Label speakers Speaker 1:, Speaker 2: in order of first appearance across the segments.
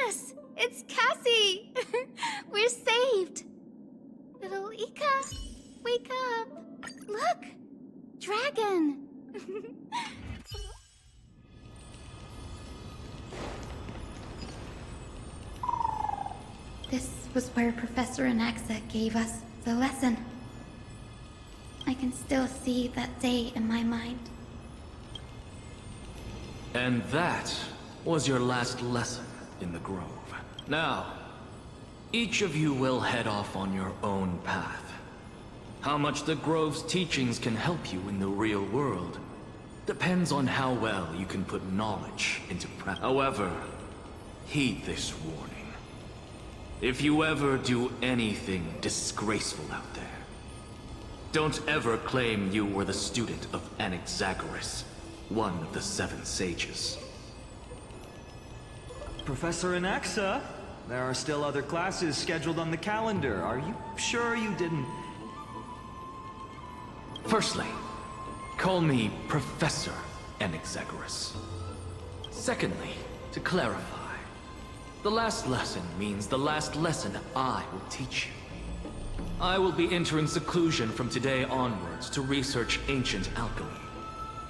Speaker 1: Yes! It's Cassie! We're saved! Little Ika, wake up! Look! Dragon! This was where Professor Anaxa gave us the lesson. I can still see that day in my mind.
Speaker 2: And that was your last lesson in the Grove. Now, each of you will head off on your own path. How much the Grove's teachings can help you in the real world depends on how well you can put knowledge into practice. However, heed this warning. If you ever do anything disgraceful out there, don't ever claim you were the student of Anaxagoras, one of the 7 sages.
Speaker 3: Professor Anaxa, there are still other classes scheduled on the calendar. Are you sure you didn't...
Speaker 2: Firstly, call me Professor Anaxagoras. Secondly, to clarify, the last lesson means the last lesson I will teach you. I will be entering seclusion from today onwards to research ancient alchemy,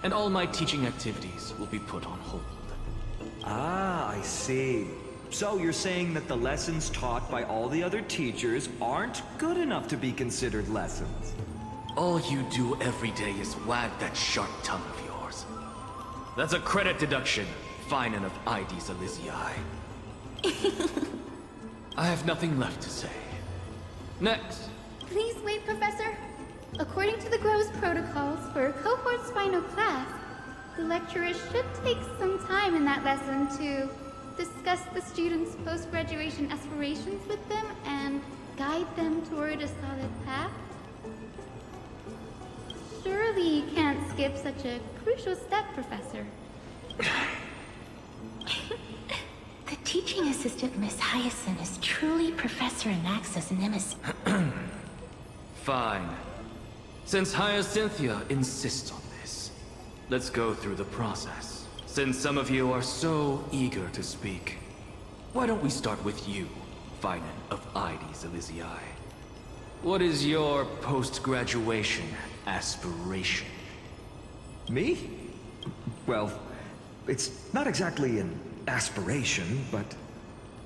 Speaker 2: and all my teaching activities will be put on hold.
Speaker 3: Ah, I see. So you're saying that the lessons taught by all the other teachers aren't good enough to be considered lessons?
Speaker 2: All you do every day is wag that sharp tongue of yours. That's a credit deduction, fine and of IDs Elysiae. I have nothing left to say. Next.
Speaker 1: Please wait, Professor. According to the Grove's protocols for a cohort's final class, the lecturer should take some time in that lesson to discuss the students' post-graduation aspirations with them and guide them toward a solid path. Surely you can't skip such a crucial step, Professor.
Speaker 4: The teaching assistant, Miss Hyacinth, is truly Professor Anaxa's nemesis.
Speaker 2: Fine. Since Hyacinthia insists on this, let's go through the process. Since some of you are so eager to speak, why don't we start with you, Finan of IDs Elysiae? What is your post-graduation aspiration?
Speaker 3: Me? Well, it's not exactly an aspiration, but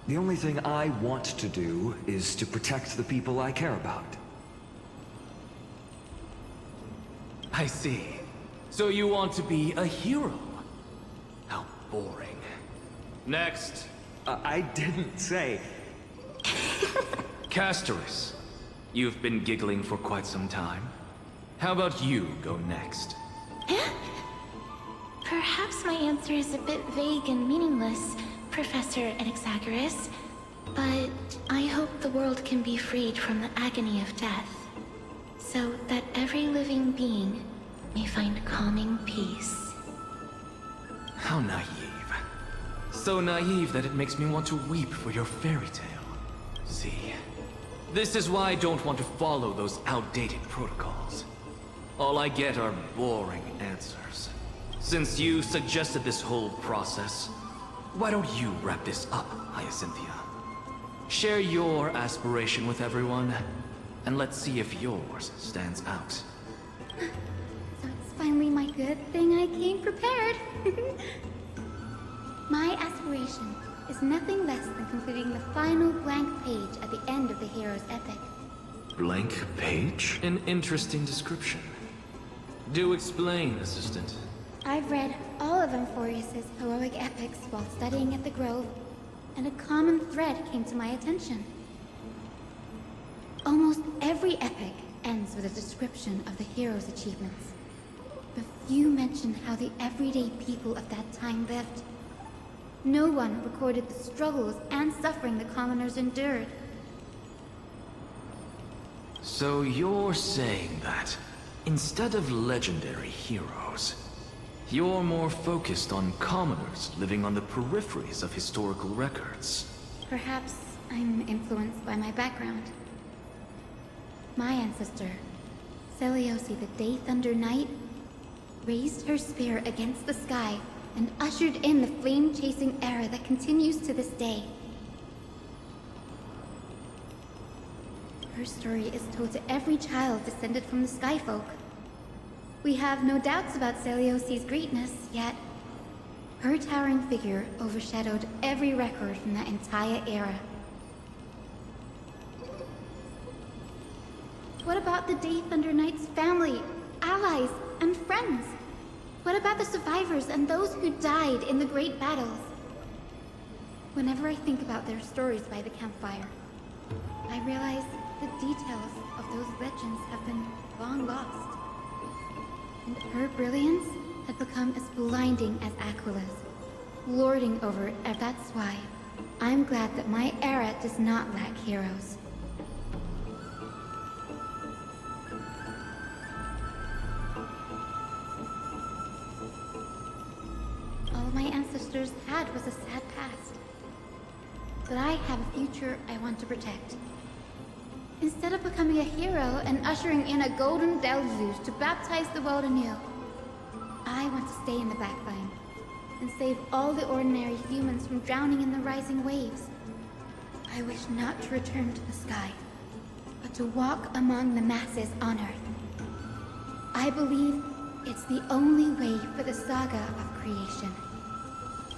Speaker 3: the only thing I want to do is to protect the people I care about.
Speaker 2: I see. So you want to be a hero? How boring. Next.
Speaker 3: I didn't say...
Speaker 2: Castoris, you've been giggling for quite some time. How about you go next?
Speaker 4: Perhaps my answer is a bit vague and meaningless, Professor Anaxagoras, but I hope the world can be freed from the agony of death, so that every living being may find calming peace.
Speaker 2: How naive. So naive that it makes me want to weep for your fairy tale. See, this is why I don't want to follow those outdated protocols. All I get are boring answers. Since you suggested this whole process, why don't you wrap this up, Hyacinthia? Share your aspiration with everyone, and let's see if yours stands out.
Speaker 1: So it's finally my good thing I came prepared. My aspiration is nothing less than completing the final blank page at the end of the hero's epic.
Speaker 2: Blank page? An interesting description. Do explain, Assistant.
Speaker 1: I've read all of Amphorius's heroic epics while studying at the Grove, and a common thread came to my attention. Almost every epic ends with a description of the hero's achievements. But few mention how the everyday people of that time lived. No one recorded the struggles and suffering the commoners endured.
Speaker 2: So you're saying that, instead of legendary heroes, you're more focused on commoners living on the peripheries of historical records.
Speaker 1: Perhaps I'm influenced by my background. My ancestor, Seliosi the Day Thunder Knight, raised her spear against the sky and ushered in the flame-chasing era that continues to this day. Her story is told to every child descended from the Skyfolk. We have no doubts about Celiosi's greatness, yet her towering figure overshadowed every record from that entire era. What about the Day Thunder Knight's family, allies, and friends? What about the survivors and those who died in the great battles? Whenever I think about their stories by the campfire, I realize the details of those legends have been long lost. And her brilliance had become as blinding as Aquila's, lording over it, and that's why I'm glad that my era does not lack heroes. All my ancestors had was a sad past. But I have a future I want to protect. Instead of becoming a hero and ushering in a golden deluge to baptize the world anew, I want to stay in the Blackline and save all the ordinary humans from drowning in the rising waves. I wish not to return to the sky, but to walk among the masses on Earth. I believe it's the only way for the saga of creation,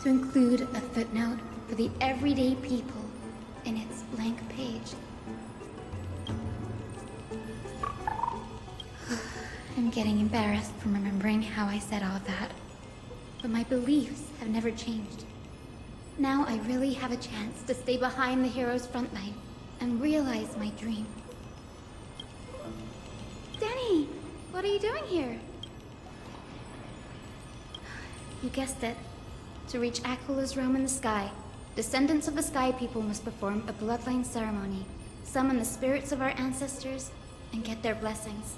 Speaker 1: to include a footnote for the everyday people in its blank page. I'm getting embarrassed from remembering how I said all of that. But my beliefs have never changed. Now I really have a chance to stay behind the hero's front line and realize my dream. Danny! What are you doing here? You guessed it. To reach Aquila's realm in the sky, descendants of the Sky People must perform a bloodline ceremony, summon the spirits of our ancestors, and get their blessings.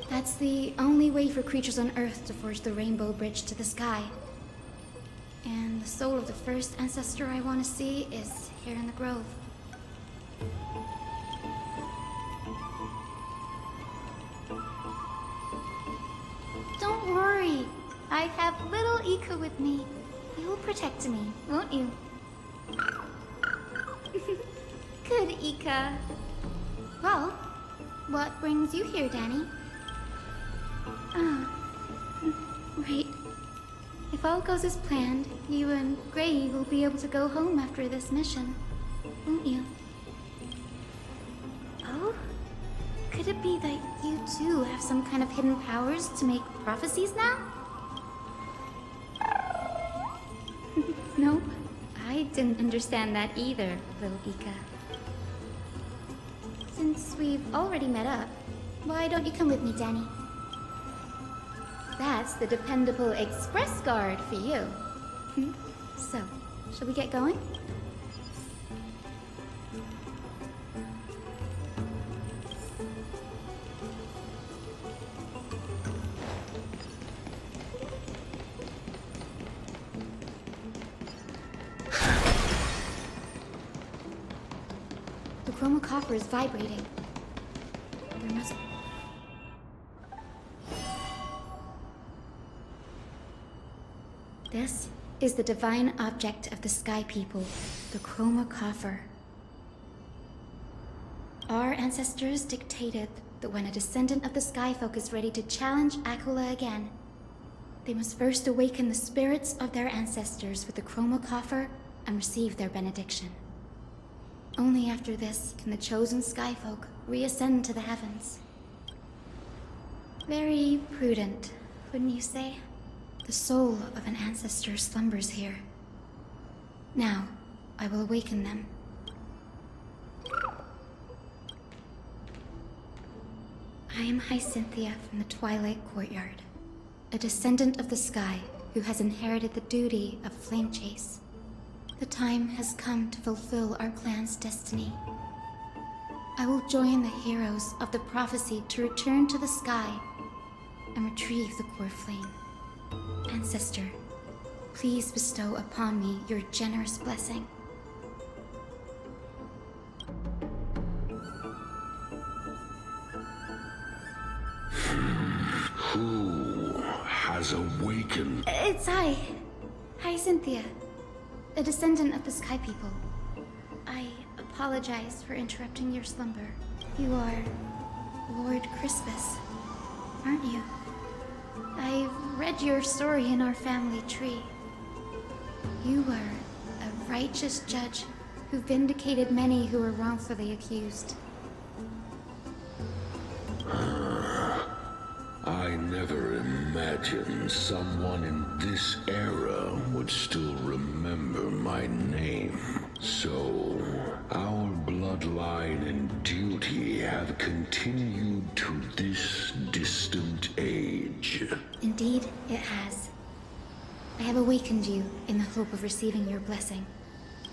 Speaker 1: That's the only way for creatures on Earth to forge the rainbow bridge to the sky. And the soul of the first ancestor I want to see is here in the grove. Don't worry. I have little Ika with me. You will protect me, won't you? Good, Ika. Well, what brings you here, Danny? Right. If all goes as planned, you and Gray will be able to go home after this mission, won't you? Oh? Could it be that you too have some kind of hidden powers to make prophecies now? Nope. I didn't understand that either, little Ika. Since we've already met up, why don't you come with me, Danny? That's the dependable express guard for you. So, shall we get going? The chromocopter is vibrating. There must... This is the divine object of the Sky People, the chromocopter. Our ancestors dictated that when a descendant of the Skyfolk is ready to challenge Aquila again, they must first awaken the spirits of their ancestors with the chromocopter and receive their benediction. Only after this can the chosen Skyfolk reascend to the heavens. Very prudent, wouldn't you say? The soul of an ancestor slumbers here. Now, I will awaken them. I am Hyacinthia from the Twilight Courtyard, a descendant of the sky who has inherited the duty of flame chase. The time has come to fulfill our clan's destiny. I will join the heroes of the prophecy to return to the sky and retrieve the core flame. Ancestor, please bestow upon me your generous blessing.
Speaker 5: Who has awakened?
Speaker 1: It's Hyacinthia, a descendant of the Sky People. I apologize for interrupting your slumber. You are Lord Crispus, aren't you? I've read your story in our family tree. You were a righteous judge who vindicated many who were wrongfully accused.
Speaker 5: I never imagined someone in this era would still remember my name. So, our bloodline and duty have continued to this distant age.
Speaker 1: Indeed, it has. I have awakened you in the hope of receiving your blessing,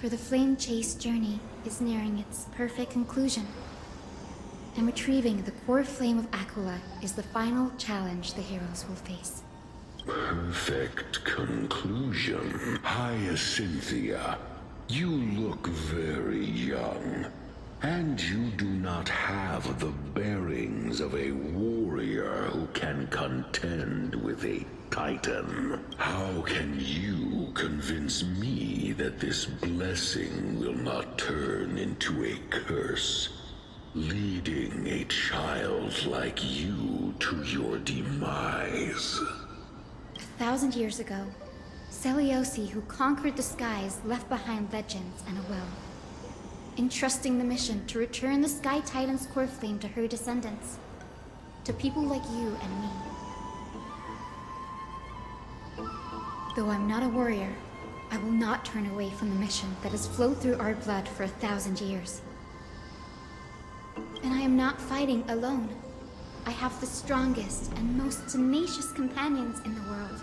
Speaker 1: for the Flame Chase journey is nearing its perfect conclusion. And retrieving the core flame of Aquila is the final challenge the heroes will face.
Speaker 5: Perfect conclusion. Hyacinthia, you look very young, and you do not have the bearings of a warrior who can contend with a titan. How can you convince me that this blessing will not turn into a curse, leading a child like you to your demise?
Speaker 1: 1,000 years ago, Seleucus, who conquered the skies, left behind legends and a will, entrusting the mission to return the Sky Titan's core flame to her descendants, to people like you and me. Though I'm not a warrior, I will not turn away from the mission that has flowed through our blood for 1,000 years. And I am not fighting alone. I have the strongest and most tenacious companions in the world.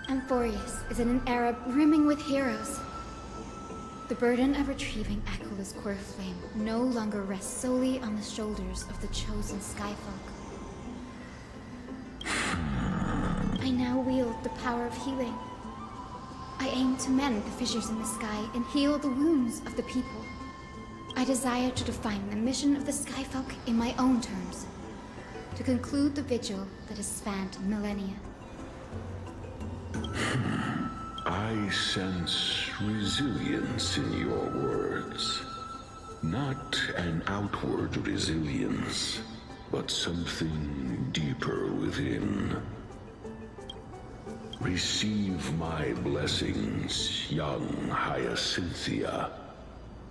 Speaker 1: Amphorius is in an era brimming with heroes. The burden of retrieving Aquila's core flame no longer rests solely on the shoulders of the chosen Skyfolk. I now wield the power of healing. I aim to mend the fissures in the sky and heal the wounds of the people. I desire to define the mission of the Skyfolk in my own terms, to conclude the vigil that has spanned millennia.
Speaker 5: I sense resilience in your words. Not an outward resilience, but something deeper within. Receive my blessings, young Hyacinthia.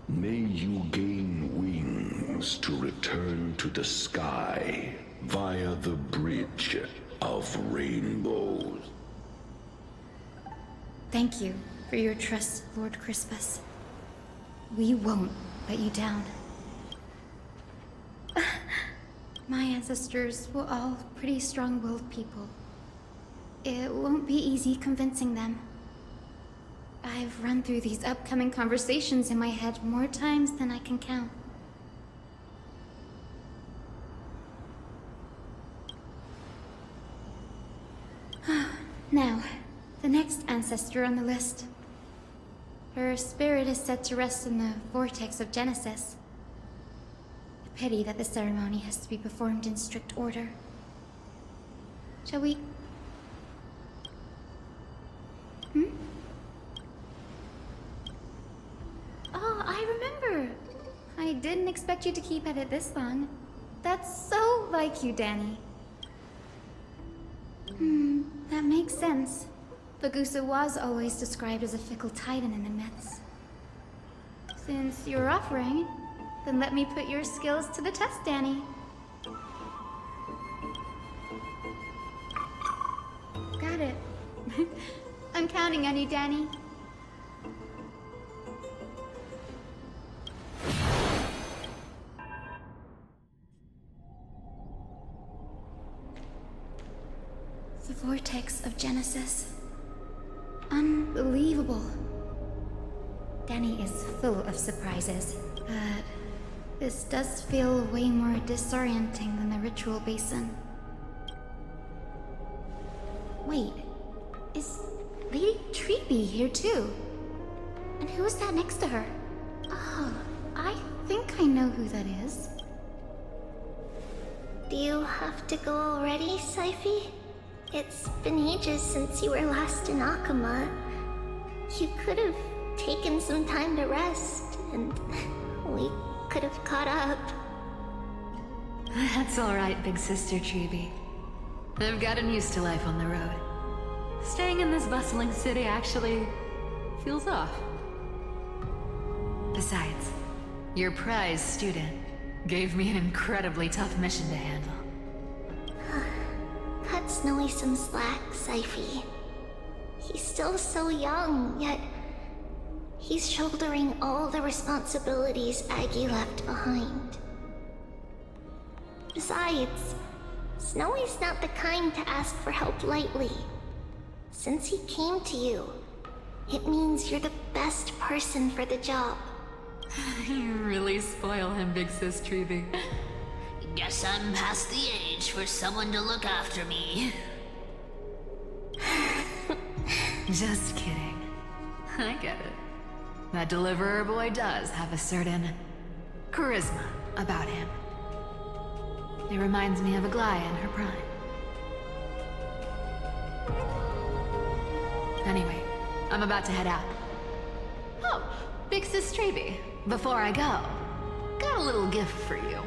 Speaker 5: May you gain wings to return to the sky via the bridge of rainbows.
Speaker 1: Thank you for your trust, Lord Crispus. We won't let you down. My ancestors were all pretty strong-willed people. It won't be easy convincing them. I've run through these upcoming conversations in my head more times than I can count. Now, the next ancestor on the list. Her spirit is said to rest in the vortex of Genesis. A pity that the ceremony has to be performed in strict order. Shall we... Oh, I remember! I didn't expect you to keep at it this long. That's so like you, Danny. That makes sense. Bagusa was always described as a fickle titan in the myths. Since you're offering, then let me put your skills to the test, Danny. Got it. I'm counting on you, Danny. The vortex of Genesis. Unbelievable. Danny is full of surprises, but this does feel way more disorienting than the ritual basin. Wait, is Lady Treeby here too? And who is that next to her? Oh, I think I know who that is.
Speaker 6: Do you have to go already, Syphi? It's been ages since you were last in Akama. You could have taken some time to rest and We could have caught up.
Speaker 7: That's alright, big sister Treeby. I've gotten used to life on the road. Staying in this bustling city actually feels off. Besides, your prize student gave me an incredibly tough mission to handle.
Speaker 6: Cut Snowy some slack, Syphie. He's still so young, yet he's shouldering all the responsibilities Aggie left behind. Besides, Snowy's not the kind to ask for help lightly. Since he came to you, it means you're the best person for the job.
Speaker 7: You really spoil him, big sis Treeby.
Speaker 8: Guess I'm past the age for someone to look after me.
Speaker 7: Just kidding. I get it. That deliverer boy does have a certain charisma about him. It reminds me of Aglaia in her prime. Anyway, I'm about to head out. Oh, big sis Treeby, before I go, got a little gift for you.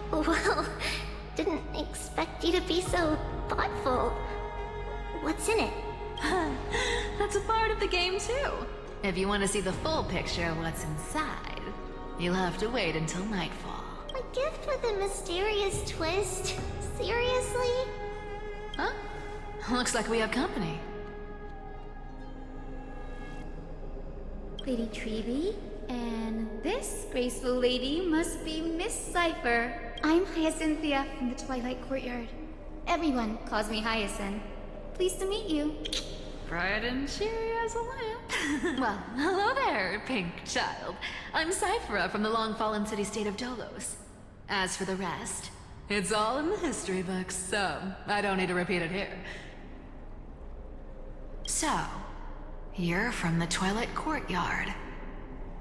Speaker 6: Well, didn't expect you to be so thoughtful. What's in it?
Speaker 7: That's a part of the game too. If you want to see the full picture of what's inside, you'll have to wait until nightfall.
Speaker 6: A gift with a mysterious twist? Seriously?
Speaker 7: Huh? Looks like we have company.
Speaker 1: Lady Treeby, and this graceful lady must be Miss Cypher. I'm Hyacinthia from the Twilight Courtyard. Everyone calls me Hyacinth. Pleased to meet you.
Speaker 7: Bright and cheery as a lamp. Well, hello there, pink child. I'm Cyphera from the long-fallen city-state of Dolos. As for the rest, it's all in the history books, so I don't need to repeat it here. So, you're from the Twilight Courtyard.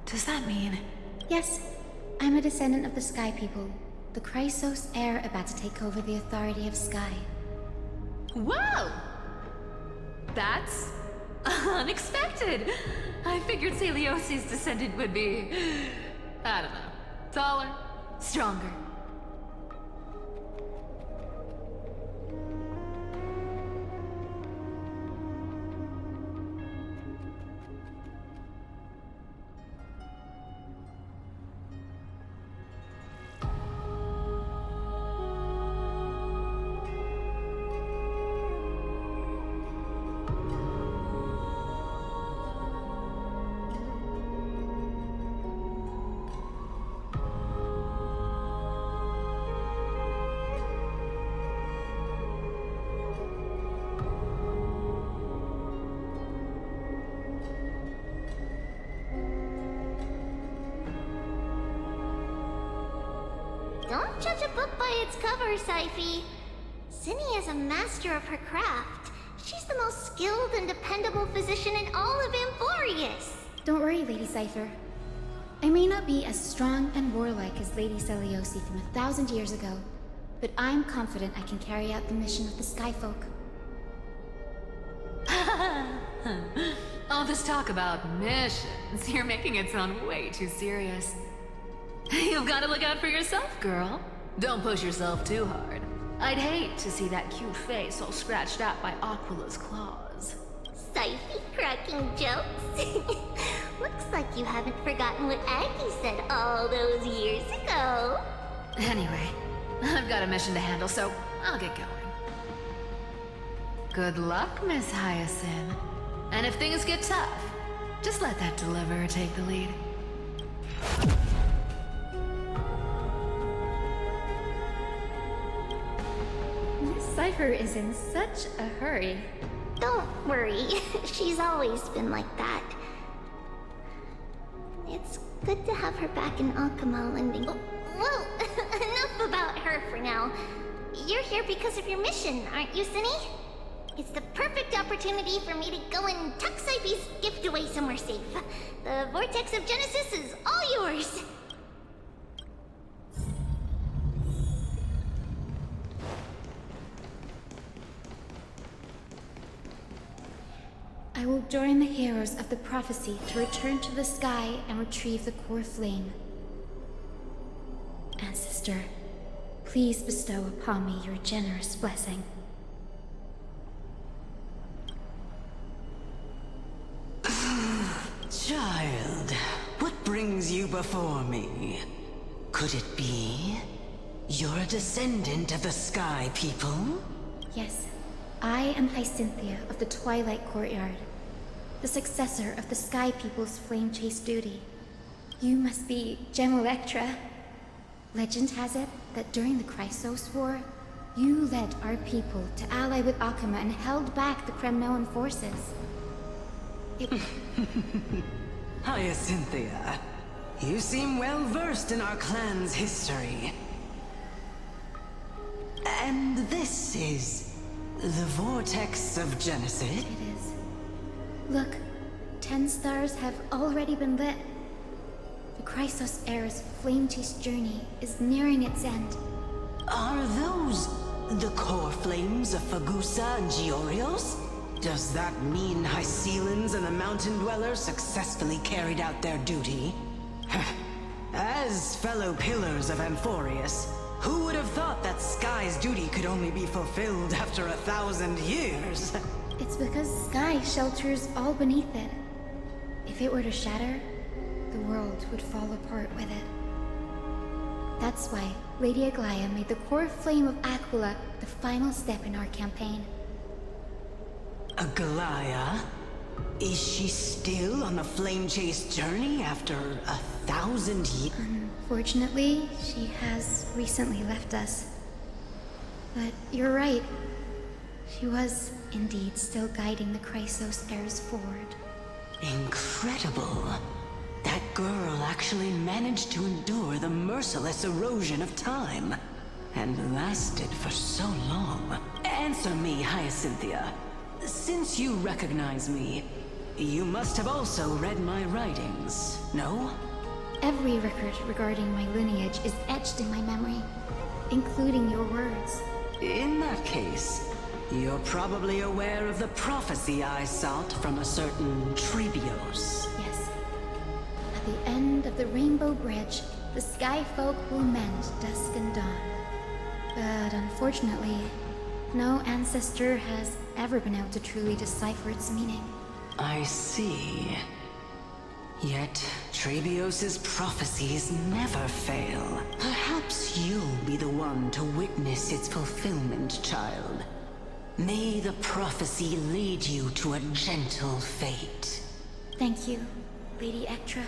Speaker 7: Does that mean...
Speaker 1: Yes, I'm a descendant of the Sky People, the Chrysos heir about to take over the authority of Sky.
Speaker 7: Whoa! That's unexpected. I figured Celiosi's descendant would be, I don't know, taller, stronger.
Speaker 6: Don't judge a book by its cover, Syphie. Zinni is a master of her craft. She's the most skilled and dependable physician in all of Amphorius.
Speaker 1: Don't worry, Lady Cypher. I may not be as strong and warlike as Lady Celiosi from 1,000 years ago, but I'm confident I can carry out the mission of the Skyfolk.
Speaker 7: All this talk about missions, you're making it sound way too serious. You've got to look out for yourself, girl. Don't push yourself too hard. I'd hate to see that cute face all scratched out by Aquila's claws.
Speaker 6: Syphie cracking jokes? Looks like you haven't forgotten what Aggie said all those years ago.
Speaker 7: Anyway, I've got a mission to handle, so I'll get going. Good luck, Miss Hyacinth. And if things get tough, just let that deliverer take the lead.
Speaker 1: Miss Cypher is in such a hurry.
Speaker 6: Don't worry, she's always been like that. It's good to have her back in Akama Lending. Oh, well, enough about her for now. You're here because of your mission, aren't you, Zinni? It's the perfect opportunity for me to go and tuck Syphie's gift away somewhere safe. The Vortex of Genesis is all yours.
Speaker 1: I will join the heroes of the prophecy to return to the sky and retrieve the core flame. Ancestor, please bestow upon me your generous blessing.
Speaker 9: Child, what brings you before me? Could it be you're a descendant of the Sky People?
Speaker 1: Yes, I am Hyacinthia of the Twilight Courtyard, the successor of the Sky People's flame chase duty. You must be Gem Electra. Legend has it that during the Chrysos War, you led our people to ally with Akama and held back the Kremnoan forces.
Speaker 9: Hyacinthia, you seem well versed in our clan's history. And this is the Vortex of Genesis?
Speaker 1: It is. Look, 10 stars have already been lit. The Chrysos Heir's flame chase journey is nearing its end.
Speaker 9: Are those the core flames of Fagusa and Giorios? Does that mean Hycelans and the Mountain Dwellers successfully carried out their duty? As fellow pillars of Amphorius, who would have thought that Sky's duty could only be fulfilled after 1,000 years?
Speaker 1: It's because Sky shelters all beneath it. If it were to shatter, the world would fall apart with it. That's why Lady Aglaia made the core flame of Aquila the final step in our campaign.
Speaker 9: Aglaia? Is she still on the flame chase journey after 1,000 years?
Speaker 1: Unfortunately, she has recently left us. But you're right. She was indeed still guiding the Chrysos heirs forward.
Speaker 9: Incredible. That girl actually managed to endure the merciless erosion of time. And lasted for so long. Answer me, Hyacinthia. Since you recognize me, you must have also read my writings, no?
Speaker 1: Every record regarding my lineage is etched in my memory, including your words.
Speaker 9: In that case, you're probably aware of the prophecy I sought from a certain Trebios.
Speaker 1: Yes. At the end of the Rainbow Bridge, the Sky Folk will mend dusk and dawn. But unfortunately, no ancestor has ever been able to truly decipher its meaning.
Speaker 9: I see. Yet, Trebios's prophecies never fail. Perhaps you'll be the one to witness its fulfillment, child. May the prophecy lead you to a gentle fate.
Speaker 1: Thank you, Lady Ectra.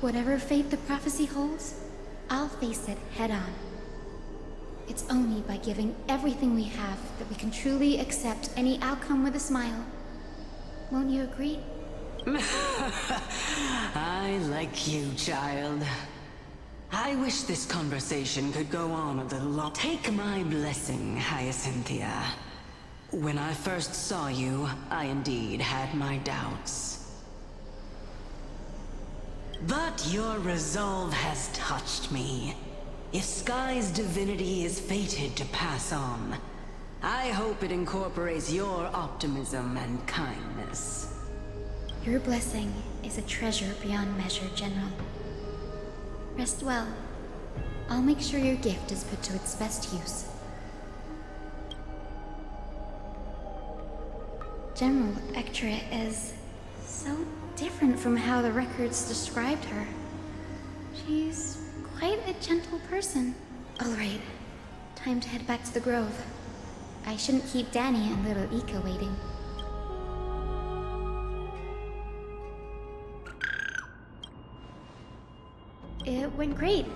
Speaker 1: Whatever fate the prophecy holds, I'll face it head-on. It's only by giving everything we have that we can truly accept any outcome with a smile. Won't you agree?
Speaker 9: I like you, child. I wish this conversation could go on a little long. Take my blessing, Hyacinthia. When I first saw you, I indeed had my doubts. But your resolve has touched me. If Sky's divinity is fated to pass on, I hope it incorporates your optimism and kindness.
Speaker 1: Your blessing is a treasure beyond measure, General. Rest well. I'll make sure your gift is put to its best use. General Ectra is so different from how the records described her. She's quite a gentle person. All right, time to head back to the Grove. I shouldn't keep Danny and little Ika waiting. It went great.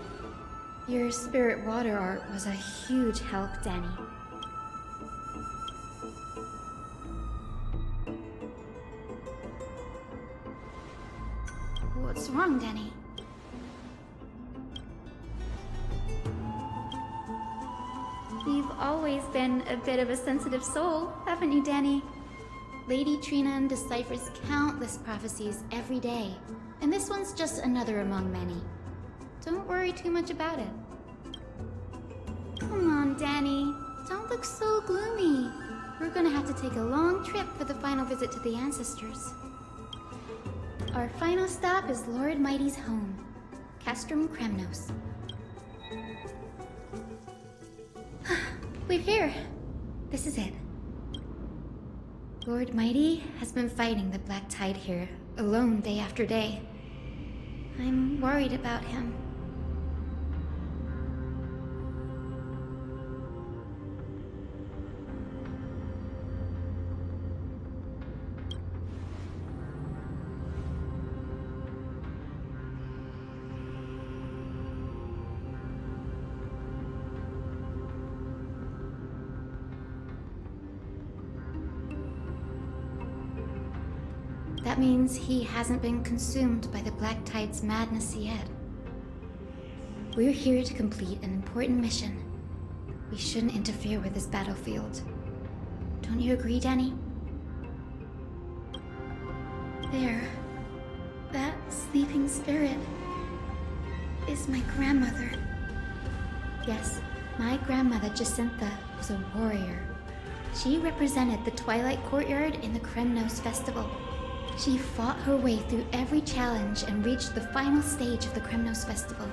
Speaker 1: Your spirit water art was a huge help, Danny. What's wrong, Danny? You've always been a bit of a sensitive soul, haven't you, Danny? Lady Trina deciphers countless prophecies every day, and this one's just another among many. Don't worry too much about it. Come on, Danny. Don't look so gloomy. we're gonna have to take a long trip for the final visit to the ancestors. Our final stop is Lord Mighty's home, Castrum Kremnos. We're here. This is it. Lord Mighty has been fighting the Black Tide here, alone day after day. I'm worried about him. That means he hasn't been consumed by the Black Tide's madness yet. We're here to complete an important mission. We shouldn't interfere with this battlefield. Don't you agree, Danny? There. That sleeping spirit is my grandmother. Yes, my grandmother Jacintha was a warrior. She represented the Twilight Courtyard in the Kremnos Festival. She fought her way through every challenge and reached the final stage of the Kremnos Festival.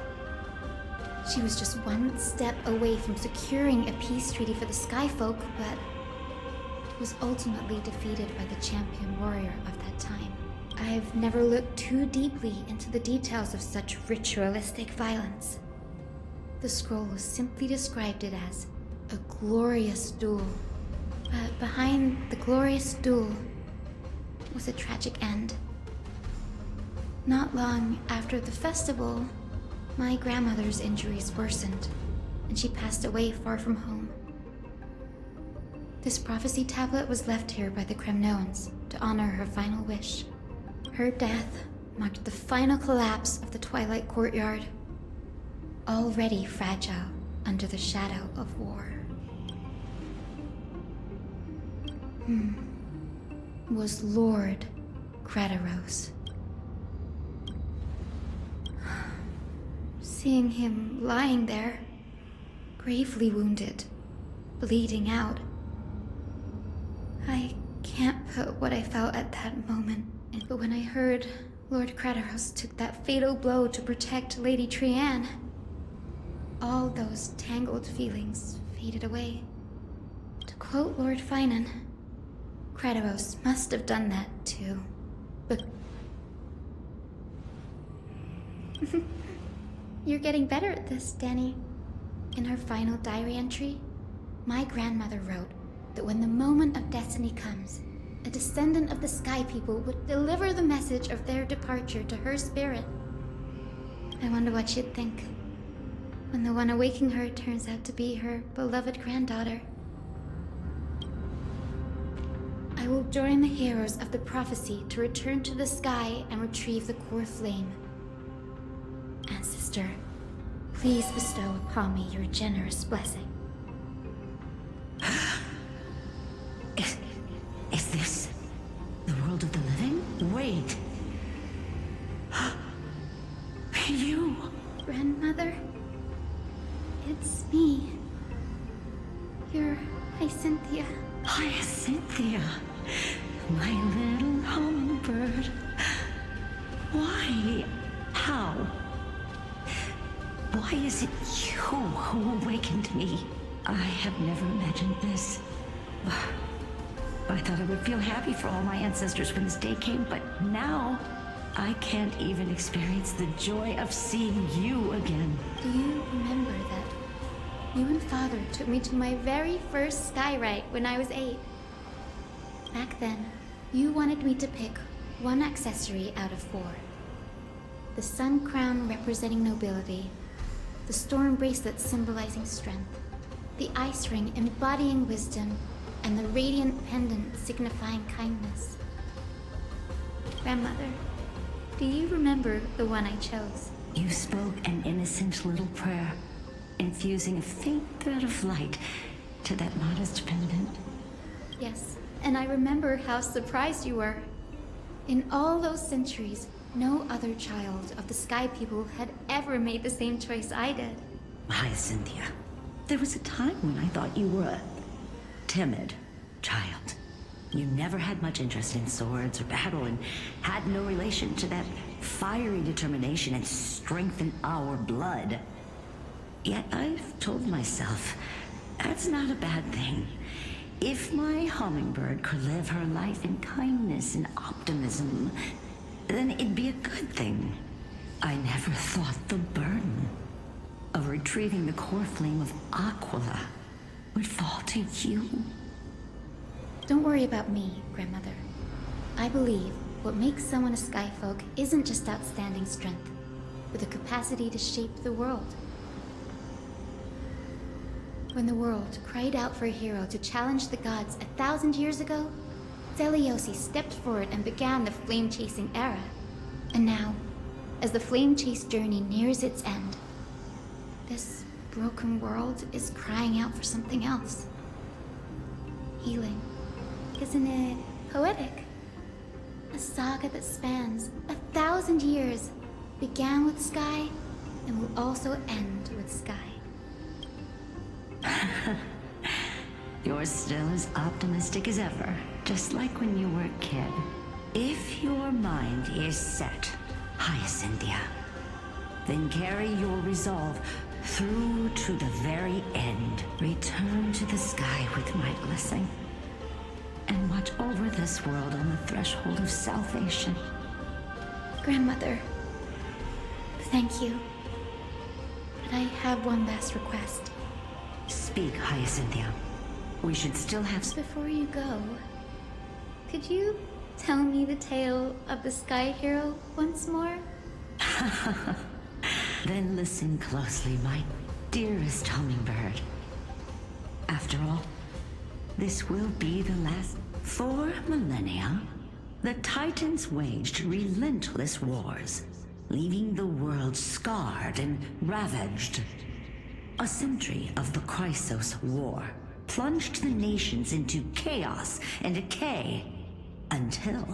Speaker 1: She was just one step away from securing a peace treaty for the Skyfolk, but was ultimately defeated by the champion warrior of that time. I've never looked too deeply into the details of such ritualistic violence. The scroll simply described it as a glorious duel. But behind the glorious duel was a tragic end. Not long after the festival, my grandmother's injuries worsened, and she passed away far from home. This prophecy tablet was left here by the Kremnoans to honor her final wish. Her death marked the final collapse of the Twilight Courtyard, already fragile under the shadow of war. Was Lord Gradaros. Seeing him lying there, gravely wounded, bleeding out, I can't put what I felt at that moment. But when I heard Lord Gradaros took that fatal blow to protect Lady Trianne, all those tangled feelings faded away. To quote Lord Finan, Gradaros must have done that too. But you're getting better at this, Danny. In her final diary entry, my grandmother wrote that when the moment of destiny comes, a descendant of the Sky People would deliver the message of their departure to her spirit. I wonder what she'd think when the one awaking her turns out to be her beloved granddaughter. I will join the heroes of the prophecy to return to the sky and retrieve the core flame. Ancestor, please bestow upon me your generous blessing.
Speaker 9: Is this the world of the living? Wait. You.
Speaker 1: Grandmother, it's me. Your Hyacinthia.
Speaker 9: Hyacinthia, my little hummingbird. Why? How? Why is it you who awakened me? I have never imagined this. I thought I would feel happy for all my ancestors when this day came, but now I can't even experience the joy of seeing you again.
Speaker 1: Do you remember that you and Father took me to my very first skyrite when I was 8? Back then, you wanted me to pick one accessory out of 4. The sun crown representing nobility, the storm bracelet symbolizing strength, the ice ring embodying wisdom, and the radiant pendant signifying kindness. Grandmother, do you remember the one I chose?
Speaker 9: You spoke an innocent little prayer, infusing a faint thread of light to that modest pendant.
Speaker 1: Yes, and I remember how surprised you were. In all those centuries, no other child of the Sky People had ever made the same choice I did.
Speaker 9: Hyacinthia, there was a time when I thought you were timid,
Speaker 10: Child, you never had much interest in swords or battle and had no relation to that fiery determination and strength in our blood. Yet I've told myself, that's not a bad thing. If my hummingbird could live her life in kindness and optimism, then it'd be a good thing. I never thought the burden of retrieving the core flame of Aquila would fall to you.
Speaker 1: Don't worry about me, Grandmother. I believe what makes someone a Skyfolk isn't just outstanding strength, but the capacity to shape the world. When the world cried out for a hero to challenge the gods 1,000 years ago, Zeliosi stepped forward and began the flame-chasing era. And now, as the flame-chase journey nears its end, this broken world is crying out for something else. Healing. Isn't it poetic? A saga that spans 1,000 years, began with Sky, and will also end with Sky.
Speaker 10: You're still as optimistic as ever, just like when you were a kid. If your mind is set, Hyacinthia, then carry your resolve through to the very end. Return to the sky with my blessing, and watch over this world on the threshold of salvation.
Speaker 1: Grandmother, thank you. But I have one last request.
Speaker 10: Speak, Hyacinthia. We should still have...
Speaker 1: Before you go, could you tell me the tale of the Sky Hero once more?
Speaker 10: Then listen closely, my dearest hummingbird. After all, this will be the last. For millennia, the Titans waged relentless wars, leaving the world scarred and ravaged. A century of the Chrysos War plunged the nations into chaos and decay until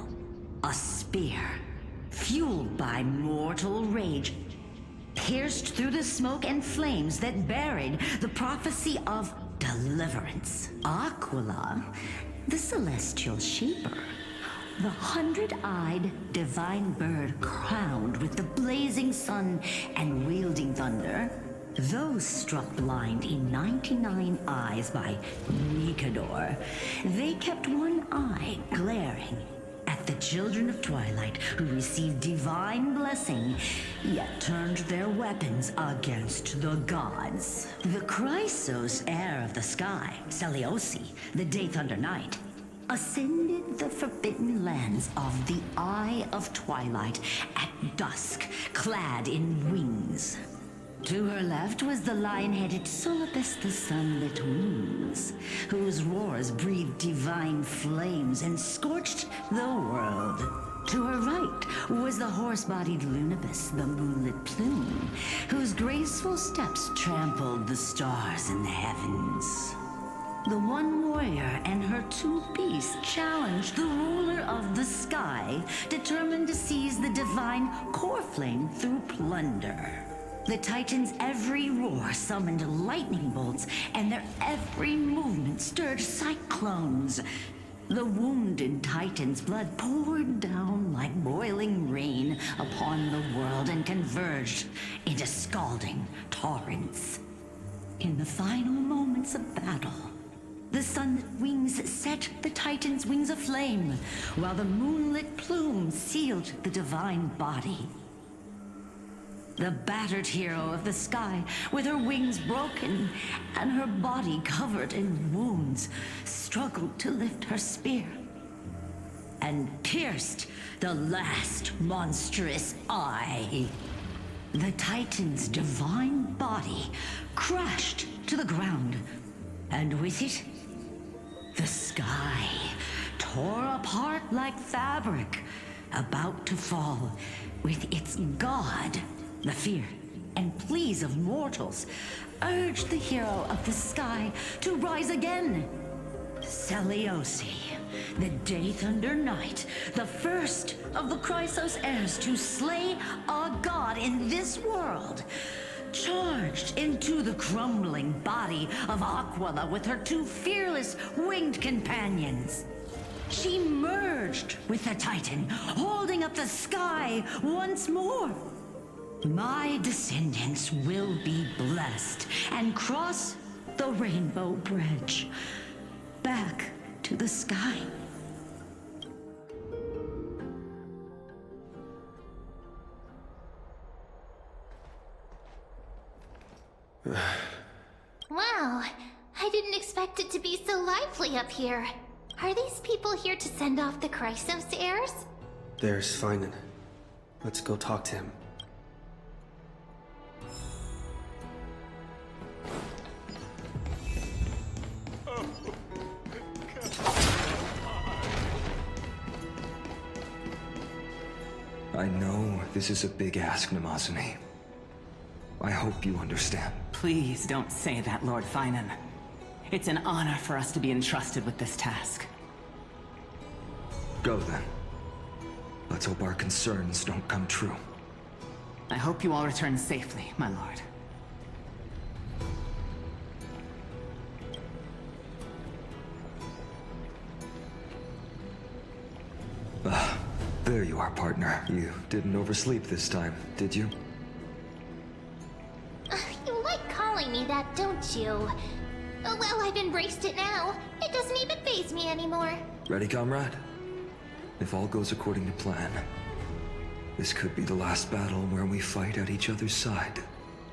Speaker 10: a spear, fueled by mortal rage, pierced through the smoke and flames that buried the prophecy of deliverance. Aquila, the celestial shaper, the 100-eyed divine bird crowned with the blazing sun and wielding thunder, those struck blind in 99 eyes by Nikador, they kept one eye glaring at the children of Twilight who received divine blessing, yet turned their weapons against the gods. The Chrysos heir of the sky, Seliosi, the Day Thunder Knight, ascended the forbidden lands of the Eye of Twilight at dusk, clad in wings. To her left was the lion-headed Solibus the Sunlit Wings, whose roars breathed divine flames and scorched the world. To her right was the horse-bodied Lunibus the Moonlit Plume, whose graceful steps trampled the stars in the heavens. The one warrior and her two beasts challenged the ruler of the sky, determined to seize the divine core flame through plunder. The Titans' every roar summoned lightning bolts, and their every movement stirred cyclones. The wounded Titan's blood poured down like boiling rain upon the world and converged into scalding torrents. In the final moments of battle, the Sunlit Wings set the Titan's wings aflame, while the Moonlit Plume sealed the divine body. The battered hero of the sky, with her wings broken and her body covered in wounds, struggled to lift her spear and pierced the last monstrous eye. The Titan's divine body crashed to the ground, and with it, the sky tore apart like fabric, about to fall, with its god. The fear and pleas of mortals urged the hero of the sky to rise again. Seliosi, the Day Thunder Knight, the first of the Chrysos heirs to slay a god in this world, charged into the crumbling body of Aquila with her two fearless winged kind companions. She merged with the Titan, holding up the sky once more. My descendants will be blessed and cross the Rainbow Bridge back to the sky.
Speaker 6: Wow, I didn't expect it to be so lively up here. Are these people here to send off the Chrysos heirs?
Speaker 11: There's Finan. Let's go talk to him.
Speaker 3: I know this is a big ask, Namazani. I hope you understand.
Speaker 12: Please don't say that, Lord Finan. It's an honor for us to be entrusted with this task.
Speaker 3: Go then. Let's hope our concerns don't come true.
Speaker 12: I hope you all return safely, my lord.
Speaker 3: There you are, partner. You didn't oversleep this time, did you?
Speaker 6: You like calling me that, don't you? Oh, well, I've embraced it now. It doesn't even faze me anymore.
Speaker 3: Ready, comrade? If all goes according to plan, this could be the last battle where we fight at each other's side.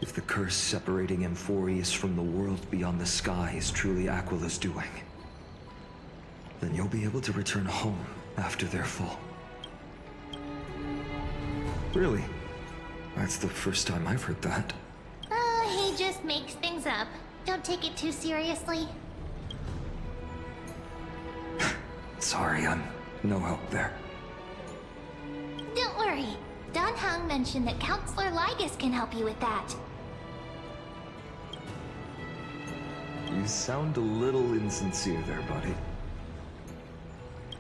Speaker 3: If the curse separating Amphorius from the world beyond the sky is truly Aquila's doing, then you'll be able to return home after their fall. Really? That's the first time I've heard that.
Speaker 6: He just makes things up. Don't take it too seriously.
Speaker 3: Sorry, I'm no help there.
Speaker 6: Don't worry. Dan Heng mentioned that Counselor Lygus can help you with that.
Speaker 3: You sound a little insincere there, buddy.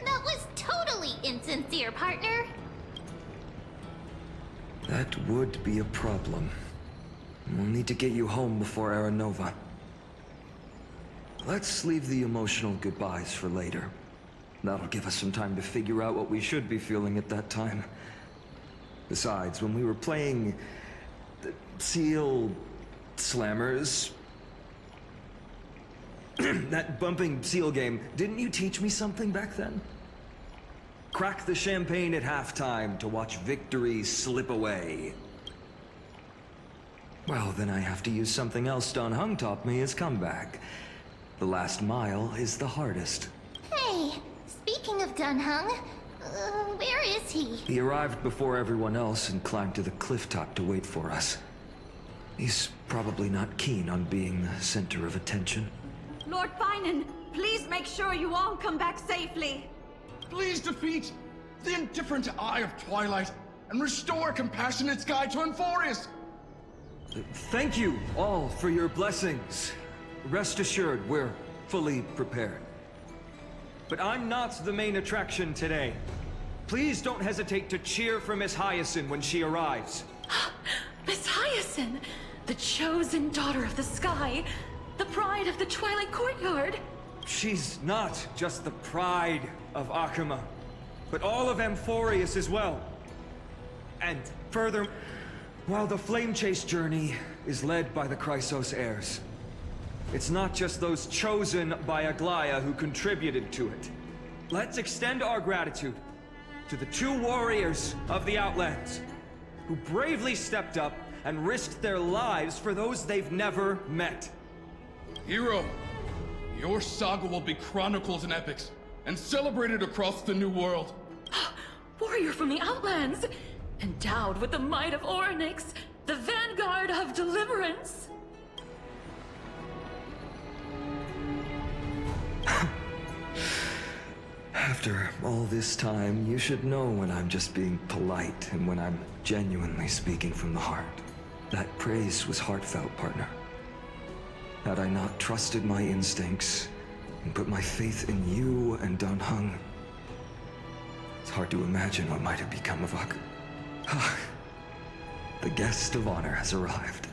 Speaker 6: That was totally insincere, partner.
Speaker 3: That would be a problem. We'll need to get you home before Aranova. Let's leave the emotional goodbyes for later. That'll give us some time to figure out what we should be feeling at that time. Besides, when we were playing the Seal Slammers, that bumping seal game, didn't you teach me something back then? Crack the champagne at halftime to watch victory slip away. Well, then I have to use something else Dan Heng taught me as comeback. The last mile is the hardest.
Speaker 6: Hey, speaking of Dan Heng, where is he?
Speaker 3: He arrived before everyone else and climbed to the cliff top to wait for us. He's probably not keen on being the center of attention.
Speaker 13: Lord Finan, please make sure you all come back safely.
Speaker 14: Please defeat the indifferent Eye of Twilight and restore a compassionate sky to Amphorius.
Speaker 3: Thank you all for your blessings. Rest assured, we're fully prepared. But I'm not the main attraction today. Please don't hesitate to cheer for Miss Hyacinth when she arrives.
Speaker 7: Miss Hyacinth, the chosen daughter of the sky, the pride of the Twilight Courtyard.
Speaker 3: She's not just the pride of Akuma, but all of Amphorius as well. And further, while the Flame Chase journey is led by the Chrysos heirs, it's not just those chosen by Aglaya who contributed to it. Let's extend our gratitude to the two warriors of the Outlands, who bravely stepped up and risked their lives for those they've never met.
Speaker 14: Hero, your saga will be chronicled in epics and celebrated across the New World.
Speaker 7: Warrior from the Outlands, endowed with the might of Orynyx, the vanguard of deliverance.
Speaker 3: After all this time, you should know when I'm just being polite and when I'm genuinely speaking from the heart. That praise was heartfelt, partner. Had I not trusted my instincts and put my faith in you and Dan Heng, it's hard to imagine what might have become of Ak. The guest of honor has arrived.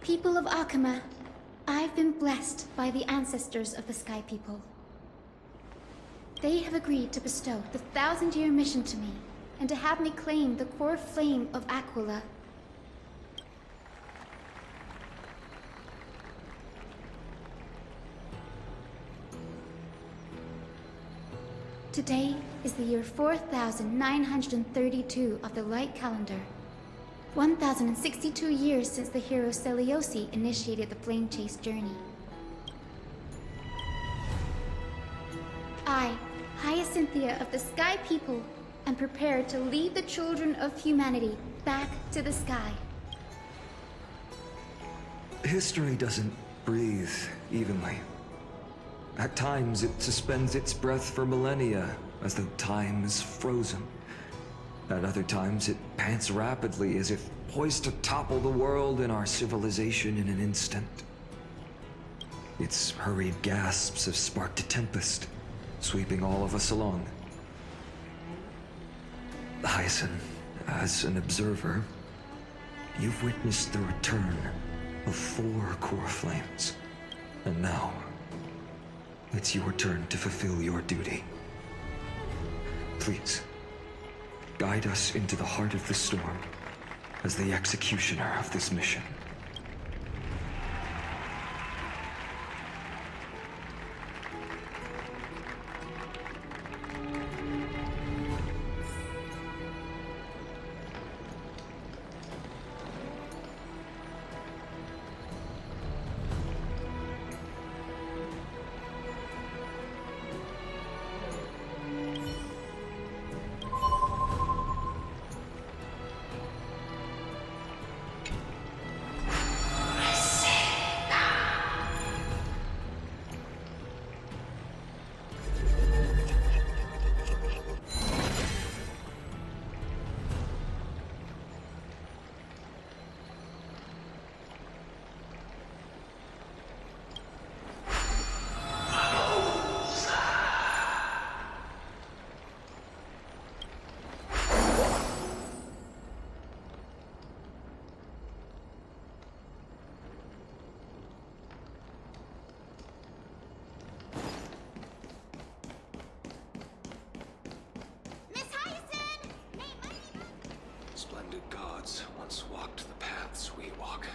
Speaker 1: people of Akama, I've been blessed by the ancestors of the Sky People. They have agreed to bestow the 1,000-year mission to me, and to have me claim the core flame of Aquila. Today is the year 4932 of the Light Calendar. 1,062 years since the hero Seliosi initiated the Flame Chase journey. I, Hyacinthia of the Sky People, am prepared to lead the children of humanity back to the sky.
Speaker 3: History doesn't breathe evenly. At times, it suspends its breath for millennia, as though time is frozen. At other times, it pants rapidly, as if poised to topple the world and our civilization in an instant. Its hurried gasps have sparked a tempest, sweeping all of us along. Hyacinth, as an observer, you've witnessed the return of 4 core flames. And now, it's your turn to fulfill your duty. Please, guide us into the heart of the storm as the executioner of this mission. Splendid gods once walked the paths we walk.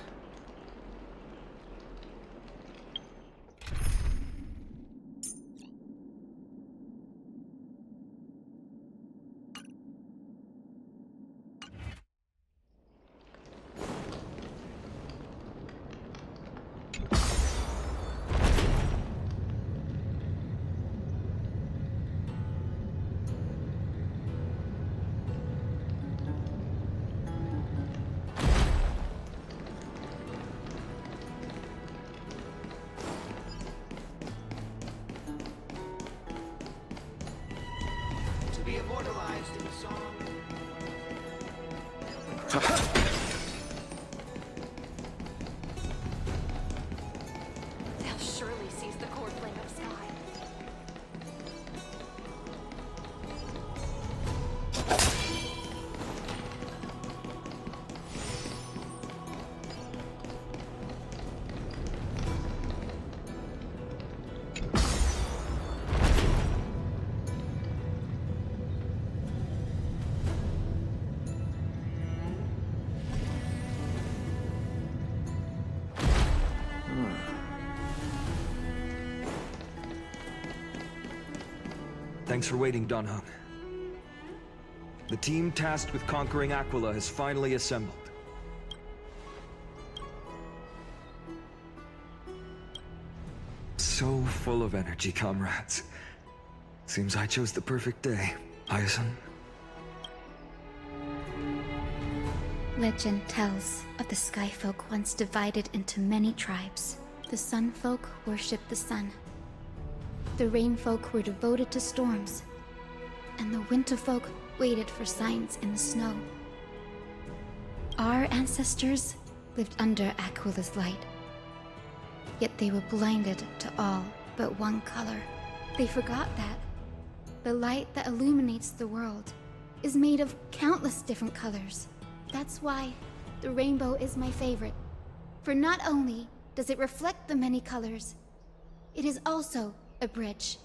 Speaker 15: Be immortalized in song.
Speaker 13: They'll surely seize the core flame of sky.
Speaker 3: Thanks for waiting, Donhung. The team tasked with conquering Aquila has finally assembled. So full of energy, comrades. Seems I chose the perfect day. Hyacinth?
Speaker 1: Legend tells of the Sky Folk once divided into many tribes. The Sun Folk worshipped the sun. The Rain Folk were devoted to storms. And the Winter Folk waited for signs in the snow. Our ancestors lived under Aquila's light. Yet they were blinded to all but one color. They forgot that the light that illuminates the world is made of countless different colors. That's why the rainbow is my favorite. For not only does it reflect the many colors, it is also a bridge.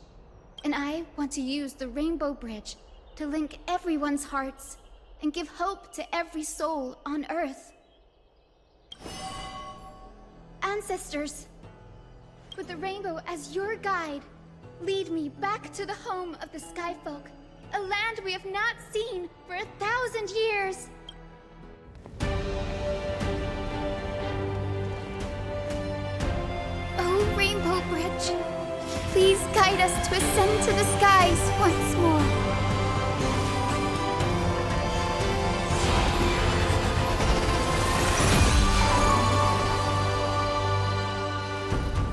Speaker 1: And I want to use the Rainbow Bridge to link everyone's hearts and give hope to every soul on Earth. Ancestors, with the rainbow as your guide, lead me back to the home of the Skyfolk, a land we have not seen for 1,000 years. Oh, Rainbow Bridge, please guide us to ascend to the skies once more.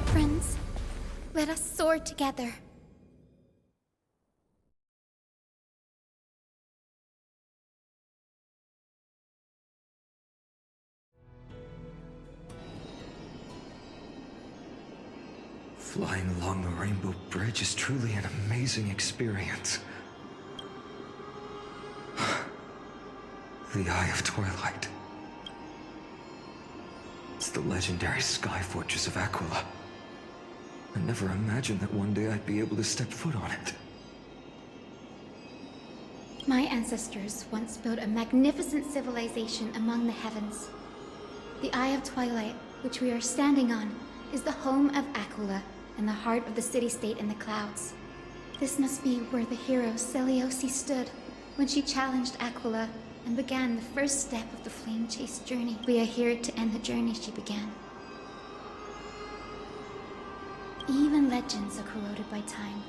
Speaker 1: Friends, let us soar together.
Speaker 3: Flying along the Rainbow Bridge is truly an amazing experience. The Eye of Twilight. It's the legendary sky fortress of Aquila. I never imagined that one day I'd be able to step foot on it.
Speaker 1: My ancestors once built a magnificent civilization among the heavens. The Eye of Twilight, which we are standing on, is the home of Aquila and the heart of the city-state in the clouds. This must be where the hero Selioce stood when she challenged Aquila and began the first step of the flame chase journey. We are here to end the journey she began. Even legends are corroded by time,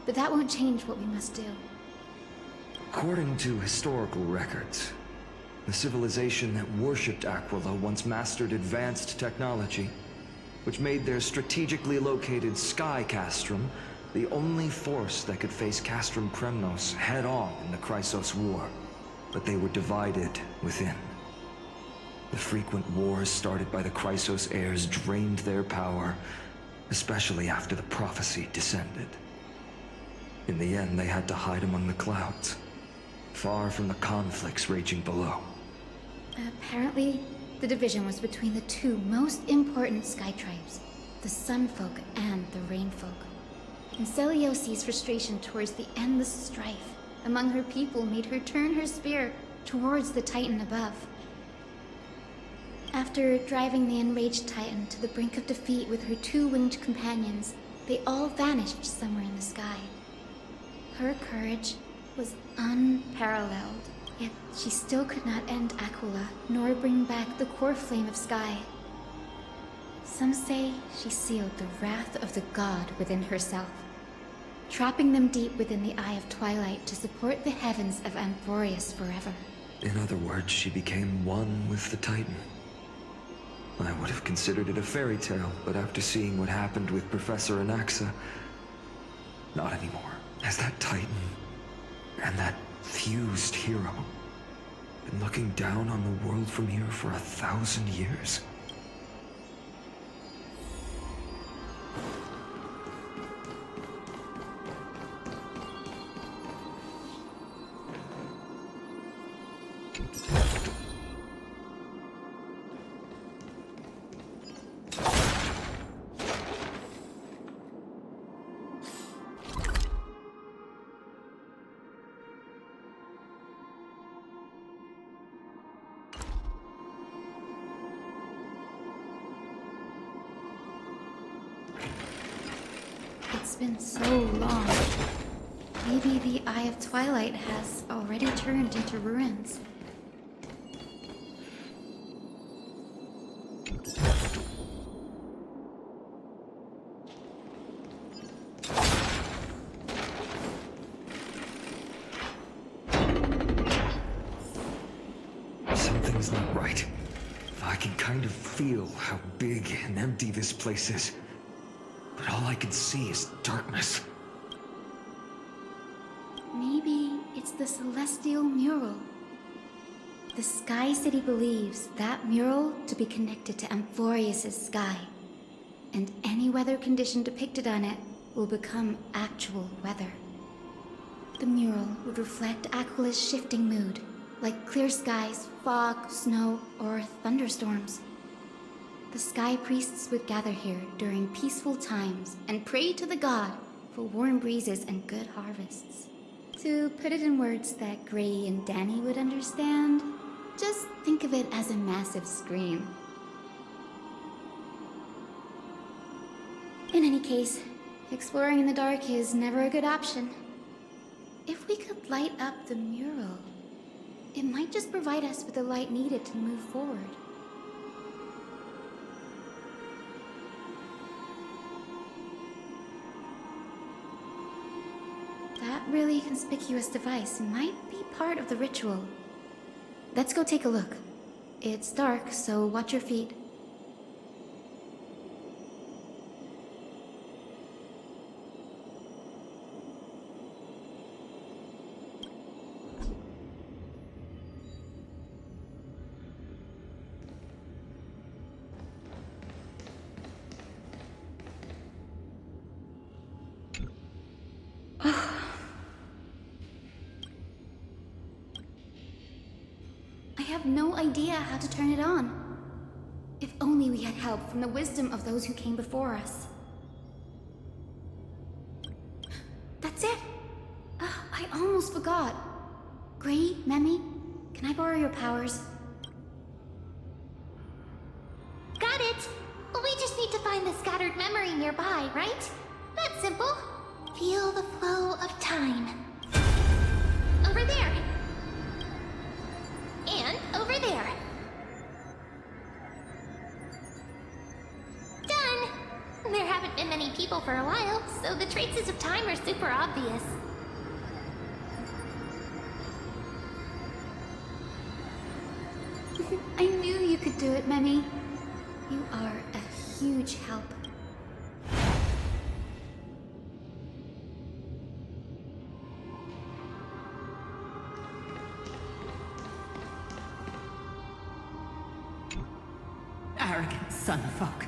Speaker 1: but that won't change what we must do.
Speaker 3: According to historical records, the civilization that worshipped Aquila once mastered advanced technology, which made their strategically located Sky Castrum the only force that could face Castrum Kremnos head-on in the Chrysos War. But they were divided within. The frequent wars started by the Chrysos heirs drained their power, especially after the prophecy descended. In the end, they had to hide among the clouds, far from the conflicts raging below.
Speaker 1: Apparently, the division was between the two most important sky tribes, the Sunfolk and the Rainfolk. And Selioce's frustration towards the endless strife among her people made her turn her spear towards the Titan above. After driving the enraged Titan to the brink of defeat with her two-winged companions, they all vanished somewhere in the sky. Her courage was unparalleled, yet she still could not end Aquila, nor bring back the core flame of Sky. Some say she sealed the wrath of the god within herself, trapping them deep within the Eye of Twilight to support the heavens of Amphorius forever.
Speaker 3: In other words, she became one with the Titan. I would have considered it a fairy tale, but after seeing what happened with Professor Anaxa, not anymore. Has that Titan and that fused hero been looking down on the world from here for 1,000 years?
Speaker 1: It's been so long. Maybe the Eye of Twilight has already turned into ruins.
Speaker 3: Something's not right. I can kind of feel how big and empty this place is. But all I can see is darkness.
Speaker 1: Maybe it's the Celestial Mural. The Sky City believes that mural to be connected to Amphorius' sky, and any weather condition depicted on it will become actual weather. The mural would reflect Aquila's shifting mood, like clear skies, fog, snow, or thunderstorms. the Sky Priests would gather here during peaceful times and pray to the god for warm breezes and good harvests. To put it in words that Gray and Danny would understand, just think of it as a massive screen. In any case, exploring in the dark is never a good option. If we could light up the mural, it might just provide us with the light needed to move forward. That really conspicuous device might be part of the ritual. Let's go take a look. It's dark, so watch your feet. I have no idea how to turn it on. If only we had help from the wisdom of those who came before us. That's it! I almost forgot. Gray, Memi, can I borrow your powers?
Speaker 6: Got it! We just need to find the scattered memory nearby, right? That's simple. Feel the flow of time. Over there. And over there. Done! There haven't been many people for a while, so the traces of time are super obvious.
Speaker 1: I knew you could do it, Memi. You are a huge help.
Speaker 12: Arrogant sunfolk.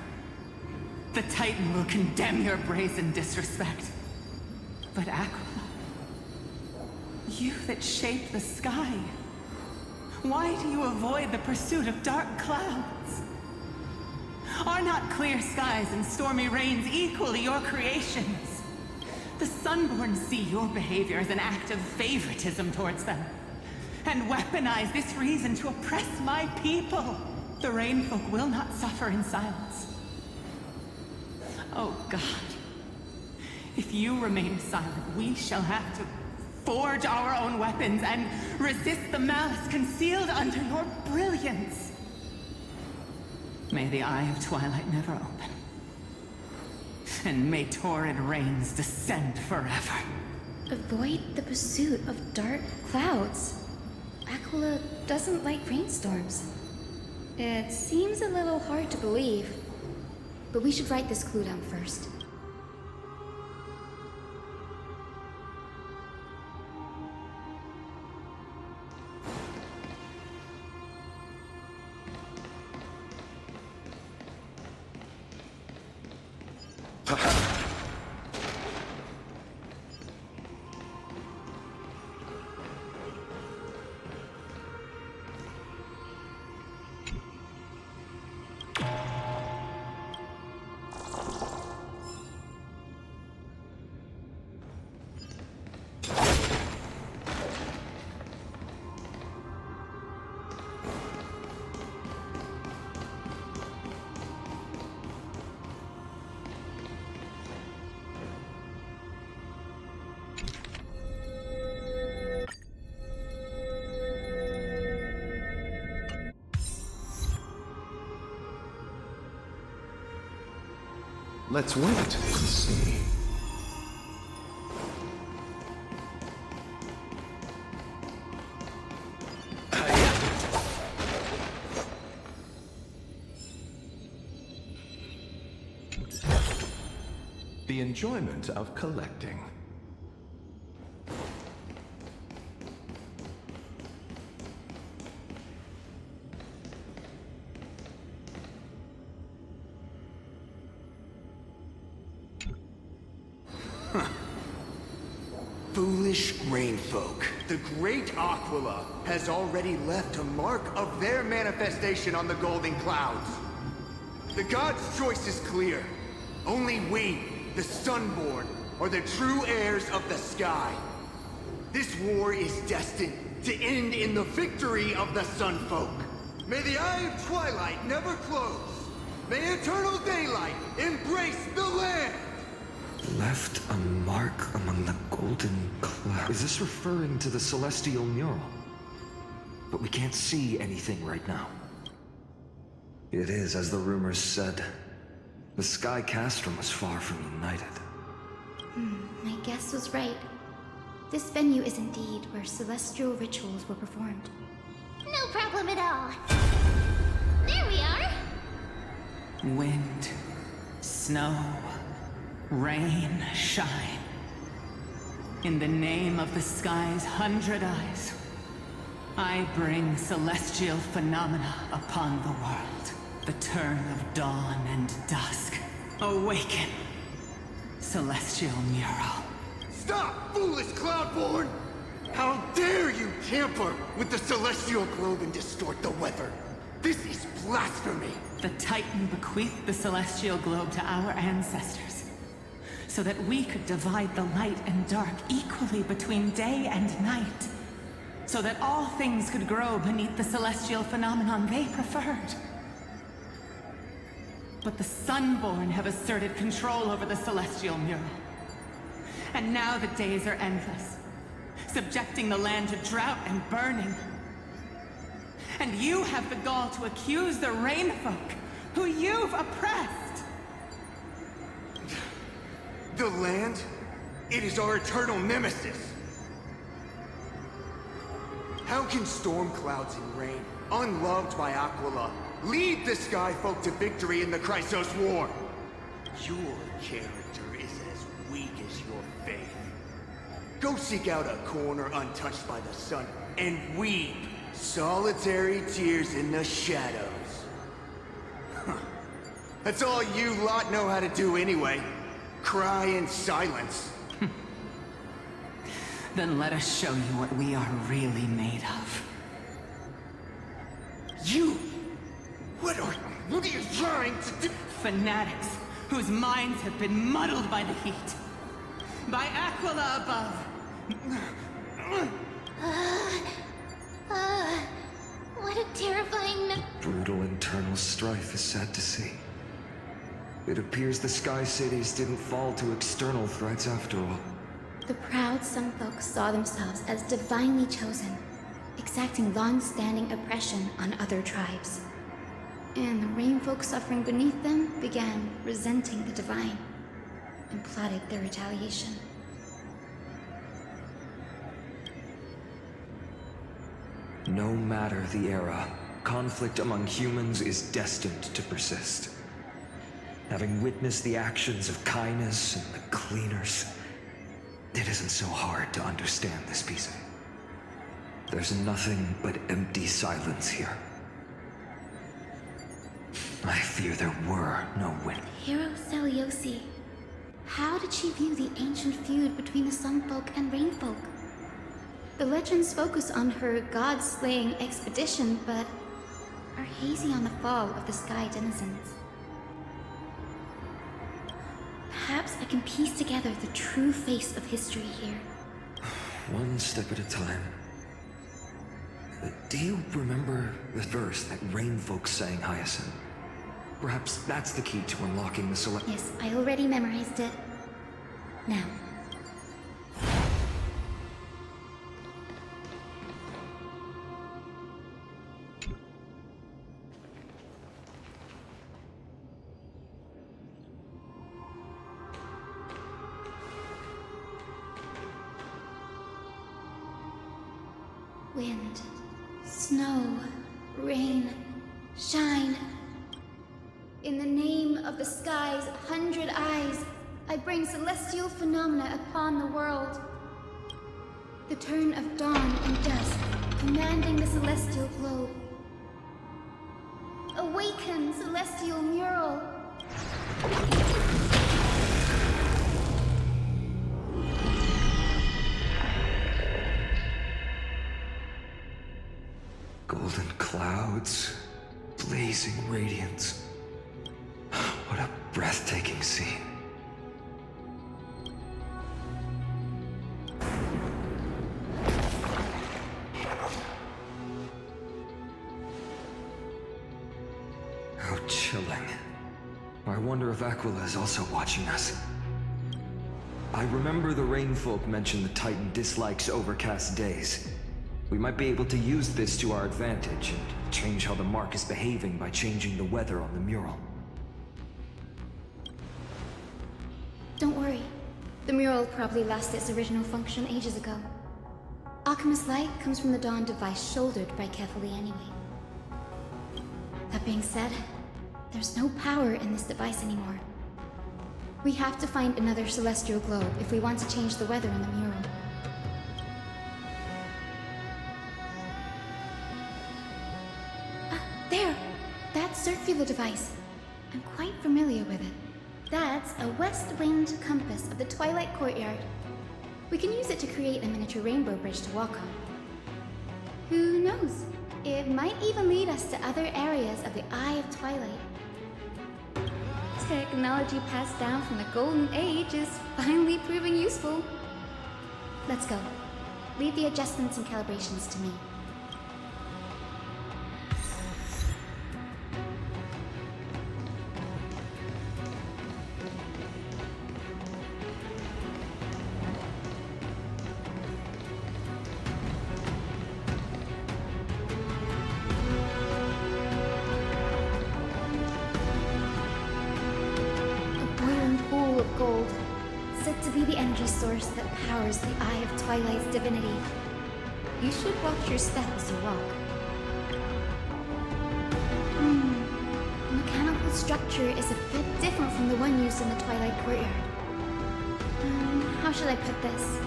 Speaker 12: The Titan will condemn your brazen disrespect. But Aquila, you that shape the sky, why do you avoid the pursuit of dark clouds? Are not clear skies and stormy rains equally your creations? The Sunborn see your behavior as an act of favoritism towards them, and weaponize this reason to oppress my people. The Rainfolk will not suffer in silence. Oh God, if you remain silent, we shall have to forge our own weapons and resist the malice concealed under your brilliance. May the Eye of Twilight never open, and may torrid rains descend forever.
Speaker 1: Avoid the pursuit of dark clouds. Aquila doesn't like rainstorms. It seems a little hard to believe, but we should write this clue down first.
Speaker 16: Let's wait and see. The enjoyment of collecting.
Speaker 15: Foolish Rainfolk. The great Aquila has already left a mark of their manifestation on the golden clouds. The gods' choice is clear. Only we, the Sunborn, are the true heirs of the sky. This war is destined to end in the victory of the Sunfolk. May the Eye of Twilight never close. May eternal daylight embrace the land!
Speaker 3: Left a mark among the golden clouds. Is this referring to the celestial mural? But we can't see anything right now. It is, as the rumors said. The Sky Castrum was far from united.
Speaker 1: My guess was right. This venue is indeed where celestial rituals were performed.
Speaker 6: No problem at all. There we are!
Speaker 12: Wind, snow, rain, shine. In the name of the sky's 100 eyes, I bring celestial phenomena upon the world. The turn of dawn and dusk. Awaken, celestial mural.
Speaker 15: Stop, foolish Cloudborn! How dare you tamper with the celestial globe and distort the weather? This is blasphemy!
Speaker 12: The Titan bequeathed the celestial globe to our ancestors, so that we could divide the light and dark equally between day and night, so that all things could grow beneath the celestial phenomenon they preferred. But the Sunborn have asserted control over the celestial mural. And now the days are endless, subjecting the land to drought and burning. And you have the gall to accuse the Rainfolk, who you've oppressed!
Speaker 15: The land? It is our eternal nemesis! How can storm clouds and rain, unloved by Aquila, lead the Skyfolk to victory in the Chrysos War? Your character is as weak as your faith. Go seek out a corner untouched by the sun and weep solitary tears in the shadows. That's all you lot know how to do anyway. Cry in silence.
Speaker 12: Then let us show you what we are really made of.
Speaker 15: You! What are you trying to do?
Speaker 12: Fanatics whose minds have been muddled by the heat. By Aquila above.
Speaker 6: What a terrifying...
Speaker 3: Brutal internal strife is sad to see. It appears the Sky Cities didn't fall to external threats after all.
Speaker 1: The proud Sunfolk saw themselves as divinely chosen, exacting long-standing oppression on other tribes. And the Rainfolk suffering beneath them began resenting the divine, and plotted their retaliation.
Speaker 3: No matter the era, conflict among humans is destined to persist. Having witnessed the actions of Kindness and the Cleaners, it isn't so hard to understand this piece of it. There's nothing but empty silence here. I fear there were no winners.
Speaker 1: Hero Seliosi. How did she view the ancient feud between the Sunfolk and Rainfolk? The legends focus on her god-slaying expedition, but are hazy on the fall of the Sky Denizens. Perhaps I can piece together the true face of history here.
Speaker 3: One step at a time. Do you remember the verse that Rainfolk sang, Hyacinth? Perhaps that's the key to unlocking the select...
Speaker 1: Yes, I already memorized it. Now. Wind, snow, rain, shine. In the name of the sky's 100 eyes, I bring celestial phenomena upon the world. The turn of dawn and dusk, commanding the celestial globe. Awaken, celestial mural!
Speaker 3: Golden clouds, blazing radiance. breathtaking scene. How chilling. I wonder if Aquila is also watching us. I remember the Rainfolk mentioned the Titan dislikes overcast days. We might be able to use this to our advantage and change how the mark is behaving by changing the weather on the mural.
Speaker 1: Don't worry. The mural probably lost its original function ages ago. Alchemist light comes from the Dawn device shouldered by Kephili anyway. That being said, there's no power in this device anymore. We have to find another celestial globe if we want to change the weather in the mural. There! That circular device. I'm quite familiar with it. That's a west-wind compass of the Twilight Courtyard. We can use it to create a miniature rainbow bridge to walk on. Who knows? It might even lead us to other areas of the Eye of Twilight. Technology passed down from the Golden Age is finally proving useful. Let's go. Leave the adjustments and calibrations to me. Source that powers the Eye of Twilight's divinity. You should watch your step as you walk. The mechanical structure is a bit different from the one used in the Twilight Courtyard. How should I put this?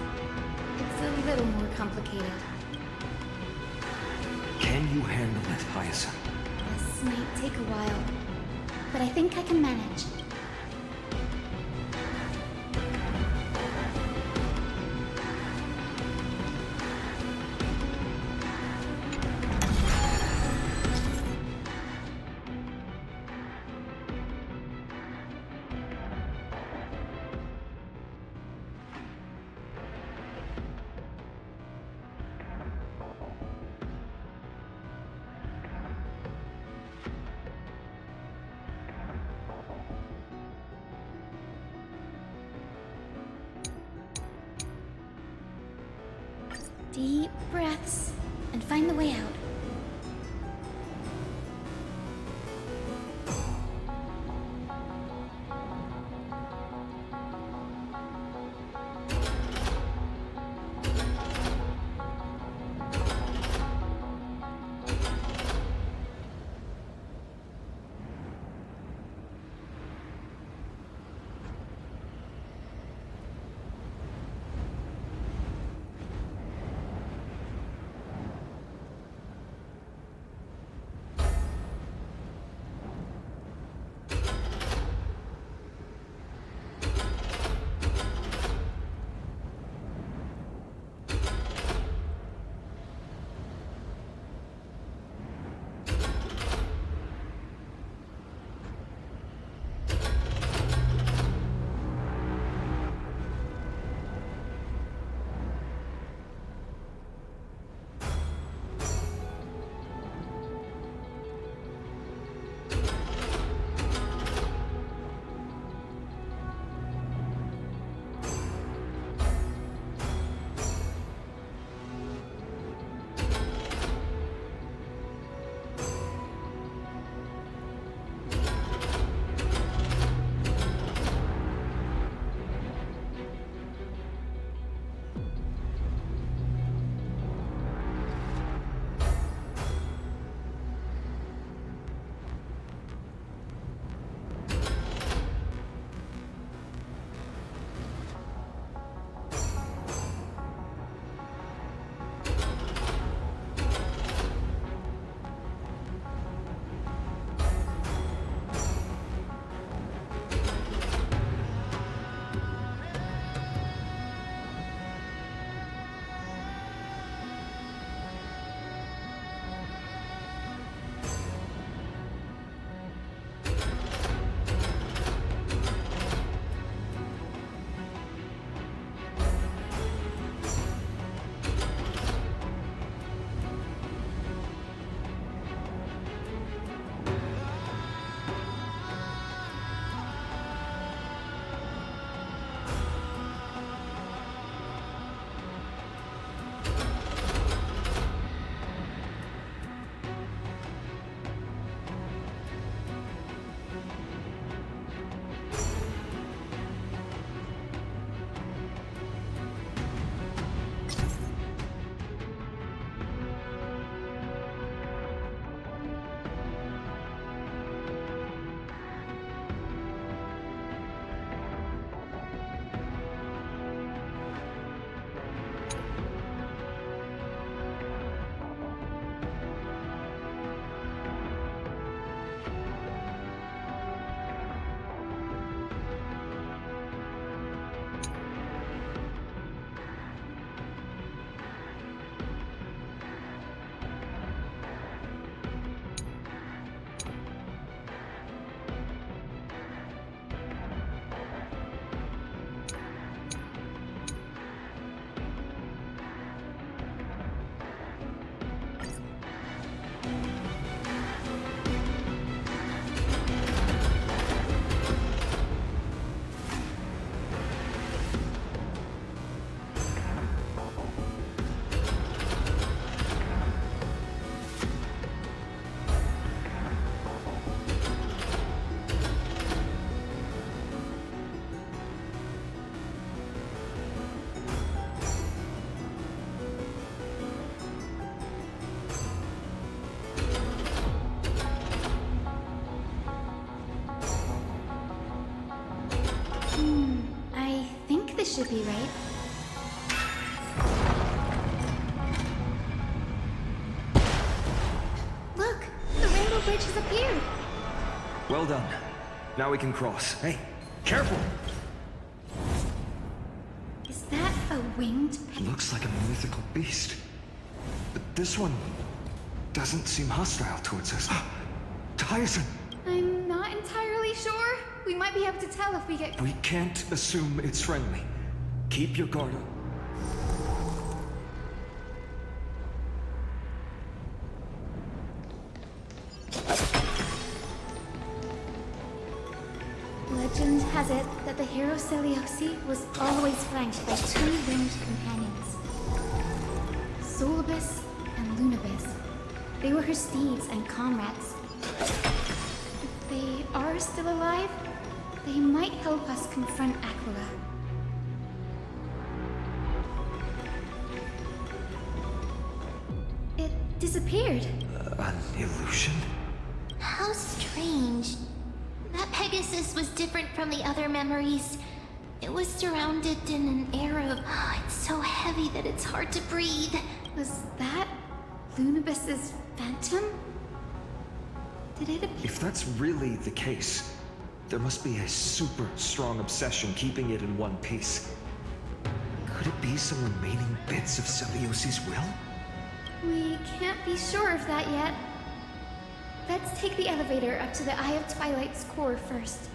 Speaker 1: It's a little more complicated.
Speaker 3: Can you handle it, Hyacinth?
Speaker 1: This might take a while, but I think I can manage. Deep breaths, and find the way out. should be, right? Look! The rainbow bridge has appeared!
Speaker 3: Well done. Now we can cross. Hey, careful!
Speaker 1: Is that a winged
Speaker 3: Looks like a mythical beast. But this one doesn't seem hostile towards us. Tyson!
Speaker 1: I'm not entirely sure. We might be able to tell if we get...
Speaker 3: We can't assume it's friendly. Keep your guard up.
Speaker 1: Legend has it that the hero Seliosi was always flanked by two winged companions. Solibus and Lunabis. They were her steeds and comrades. If they are still alive, they might help us confront Aquila. It disappeared.
Speaker 3: An illusion?
Speaker 6: How strange. That Pegasus was different from the other memories. It was surrounded in an air of... it's so heavy that it's hard to breathe.
Speaker 1: Was that Lunabis's phantom? Did it appear?
Speaker 3: If that's really the case, there must be a super strong obsession keeping it in one piece. Could it be some remaining bits of Celiosi's will?
Speaker 1: We can't be sure of that yet. Let's take the elevator up to the Eye of Twilight's core first.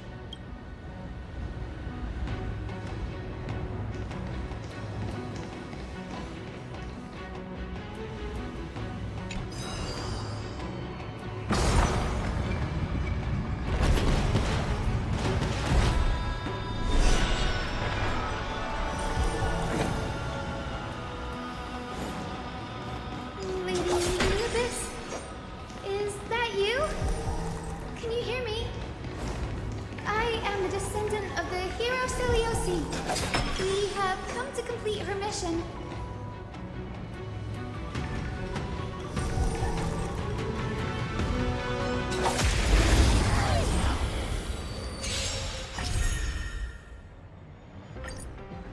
Speaker 1: Lady Lunabis? Is that you? Can you hear me? I am the descendant of the hero Seliosi. We have come to complete her mission.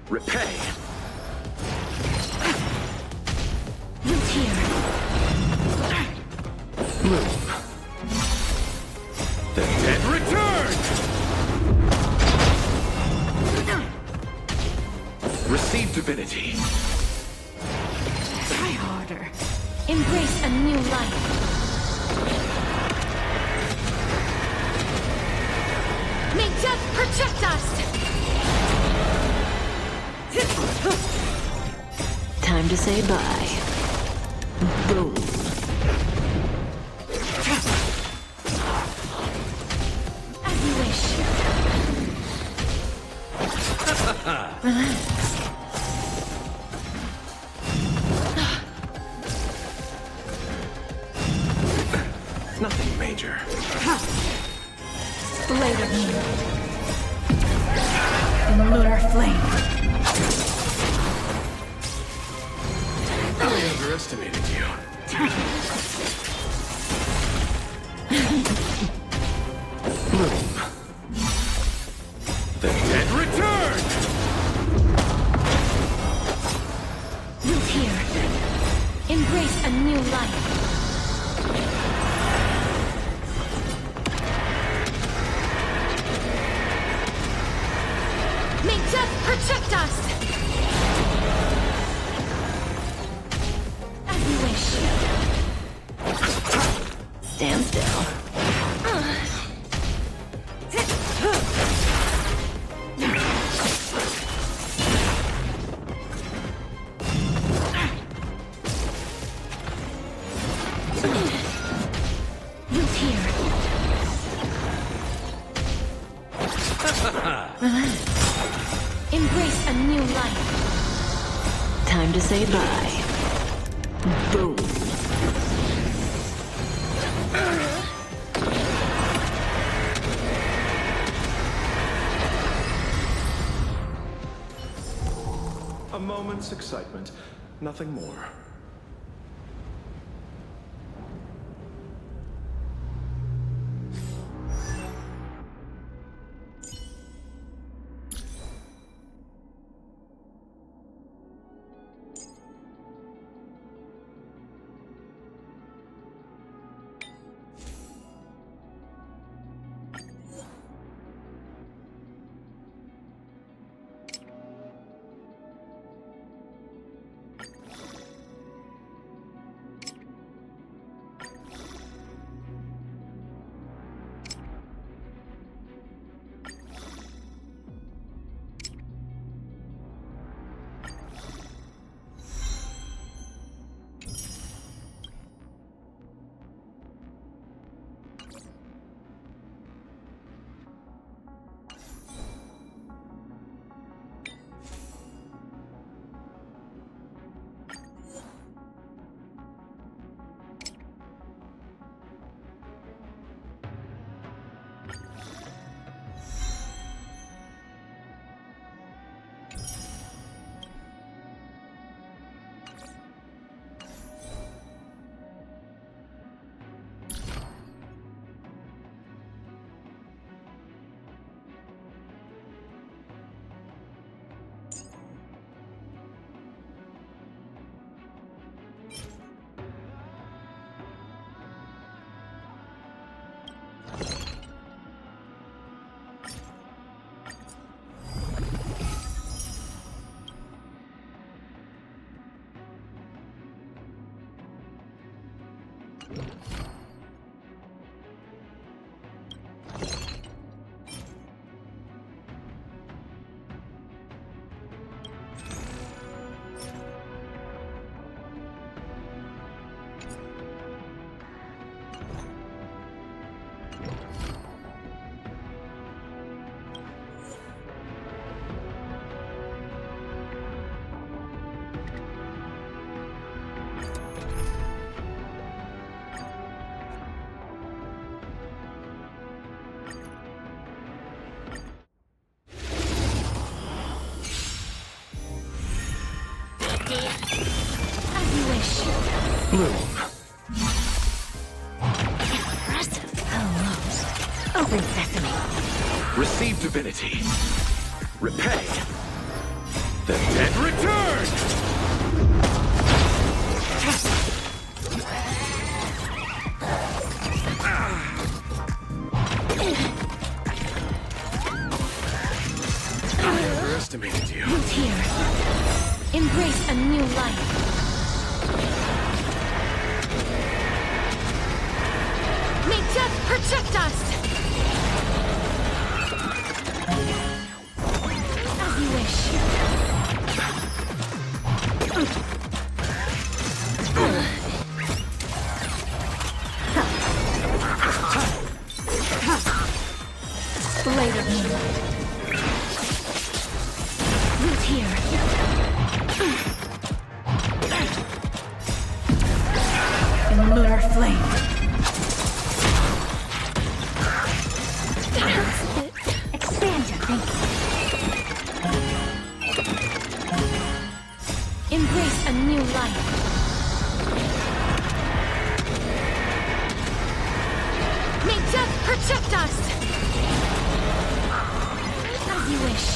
Speaker 17: Repay!
Speaker 10: Look here.
Speaker 17: Move. The dead return! Receive divinity.
Speaker 10: Try harder. Embrace a new life. May death protect us! Time to say bye. Boom. As you wish. Relax.
Speaker 17: Nothing major.
Speaker 10: Blade of me. In lunar flame.
Speaker 17: I underestimated you. Move. The dead return!
Speaker 10: Look here. Embrace a new life. May death protect us! As you wish. Stand still. Look here. Relax. Embrace a new life. Time to say bye. Boom.
Speaker 16: A moment's excitement, nothing more.
Speaker 4: As you wish.
Speaker 17: Bloom.
Speaker 4: Impressive. Almost. Open sesame.
Speaker 17: Receive divinity. Repay. The dead return! I underestimated you.
Speaker 4: Root here. Embrace a new life. May death protect us! As you wish. Blade of moonlight. Root here. In lunar flame. Expand your thinking. Embrace a new life. May death protect us! As you wish.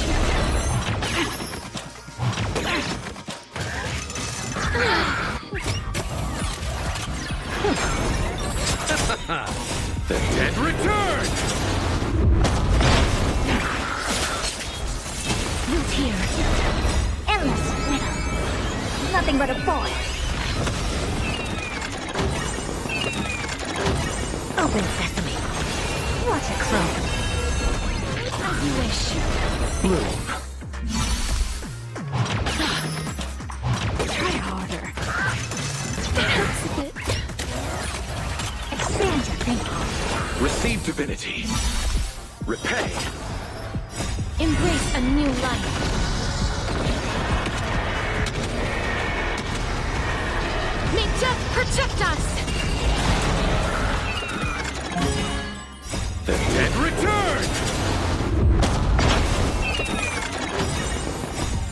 Speaker 17: The dead return!
Speaker 4: Root here. Endless riddle. Nothing but a boy. Open sesame. Watch it grow. As you wish.
Speaker 17: Bloom.
Speaker 4: Try harder. Expand your thinking.
Speaker 17: Receive divinity. Repay.
Speaker 4: Embrace a new life. May death protect us!
Speaker 17: The dead return!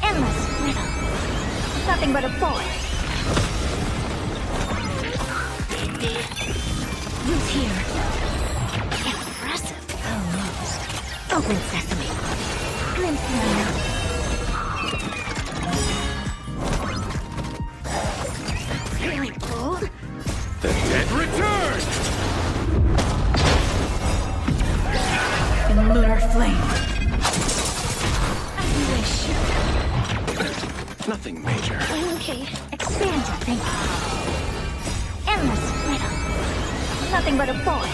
Speaker 4: Endless riddle. Nothing but a boy. Root here. Impressive. Almost. Open sesame. Glimpse now. Really cool.
Speaker 17: The dead return!
Speaker 12: In lunar flame.
Speaker 4: As you wish.
Speaker 17: Nothing major.
Speaker 4: Okay. Expand your thinking. Endless riddle. Nothing but a boy.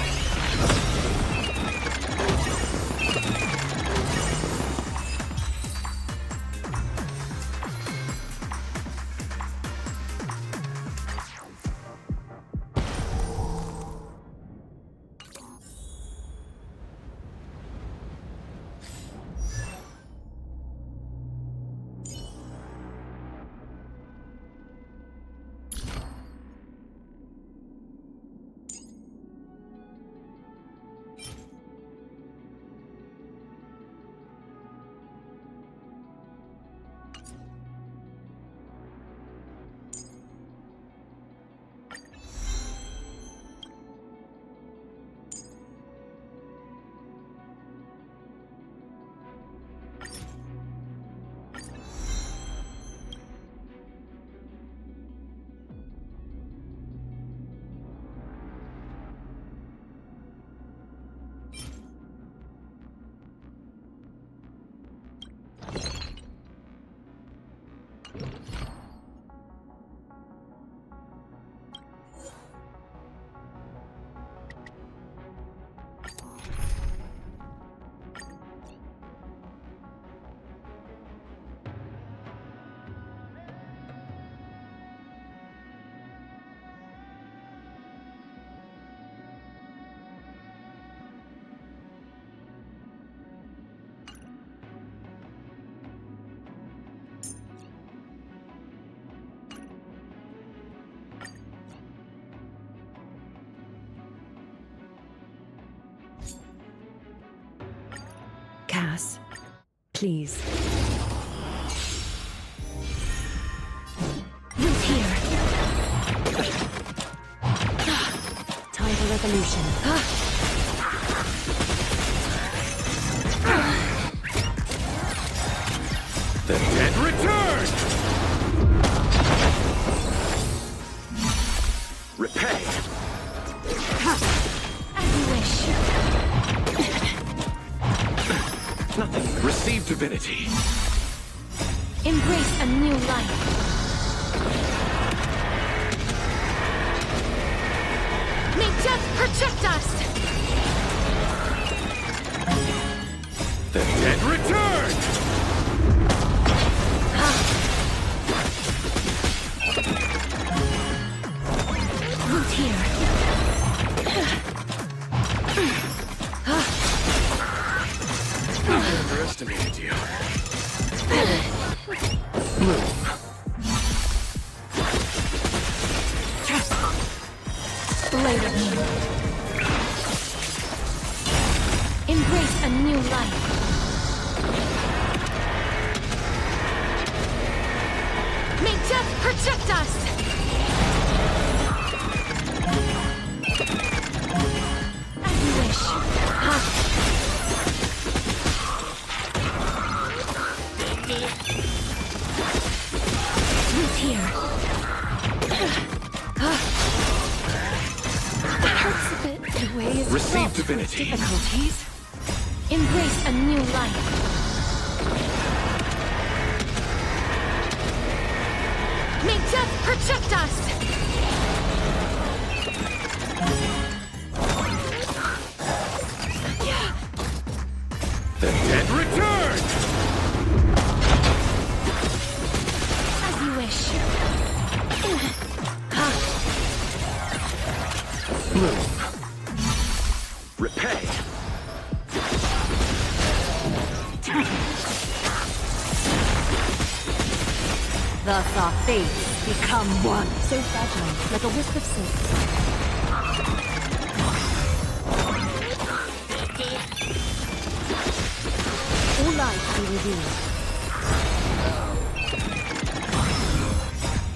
Speaker 18: us. Please. Root here. Time for revolution.
Speaker 17: The dead return! Repay!
Speaker 18: As you wish.
Speaker 17: Nothing. Receive divinity.
Speaker 18: Embrace a new life. May death protect us!
Speaker 17: The dead return!
Speaker 18: Root here.
Speaker 17: I underestimated you. Bloom.
Speaker 18: Blade of me. Embrace a new life. May death protect us! As you wish. Root here. That hurts a bit. The way is
Speaker 17: Receive
Speaker 18: fraught with
Speaker 17: divinity.
Speaker 18: difficulties. Embrace a new life. May death protect us!
Speaker 17: The dead return!
Speaker 18: As you wish.
Speaker 17: Bloom. Repay.
Speaker 18: Thus our fates become one. So fragile, like a wisp of silk. All life be revealed.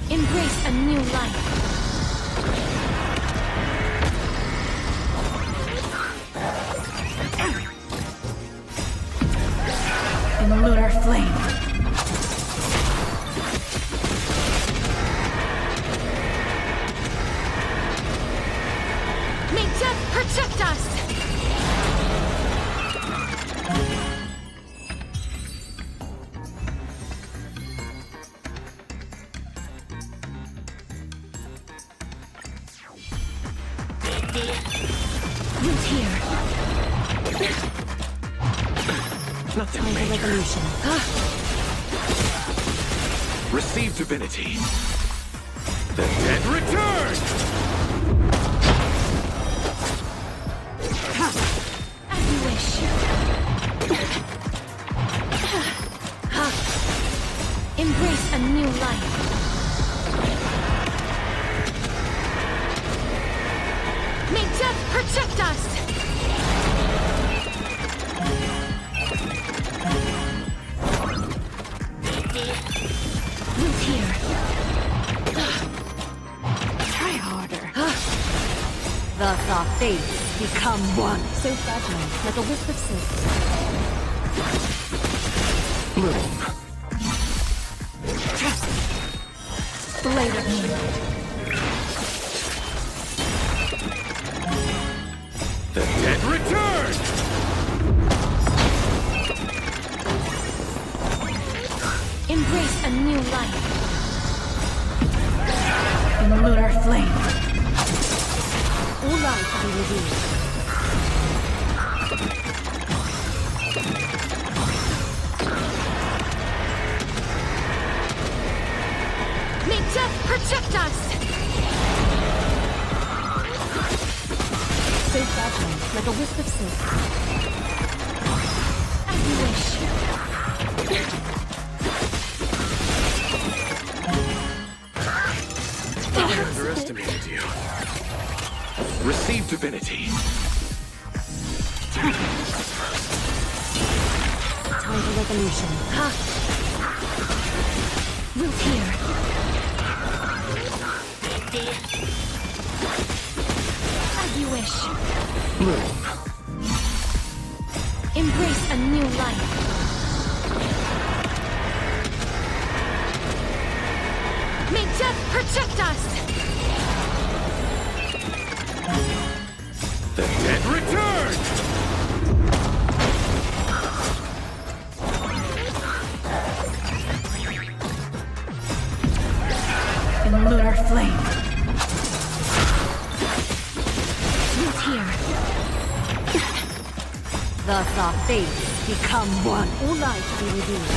Speaker 18: Embrace a new life. In lunar flame. May death protect us! Root here.
Speaker 17: Nothing
Speaker 18: Time for
Speaker 17: major.
Speaker 18: revolution.
Speaker 17: Receive divinity. The dead return!
Speaker 18: As you wish. Embrace a new life. May death protect us! Root here. Try harder. Thus our fates become one. So fragile, like a wisp of silk.
Speaker 17: Bloom.
Speaker 18: Blade of me.
Speaker 17: The dead return!
Speaker 18: Embrace a new life. In lunar flame. All life be revealed. May death protect us! So fragile, like a wisp of silk. As you wish.
Speaker 17: I underestimated you. Receive divinity.
Speaker 18: evolution. Ha! Root here. As you wish.
Speaker 17: Bloom.
Speaker 18: Embrace a new life. May death protect us!
Speaker 17: The dead return!
Speaker 12: In lunar flame.
Speaker 18: Root here.
Speaker 19: Thus our fates become one.
Speaker 18: All life be revealed.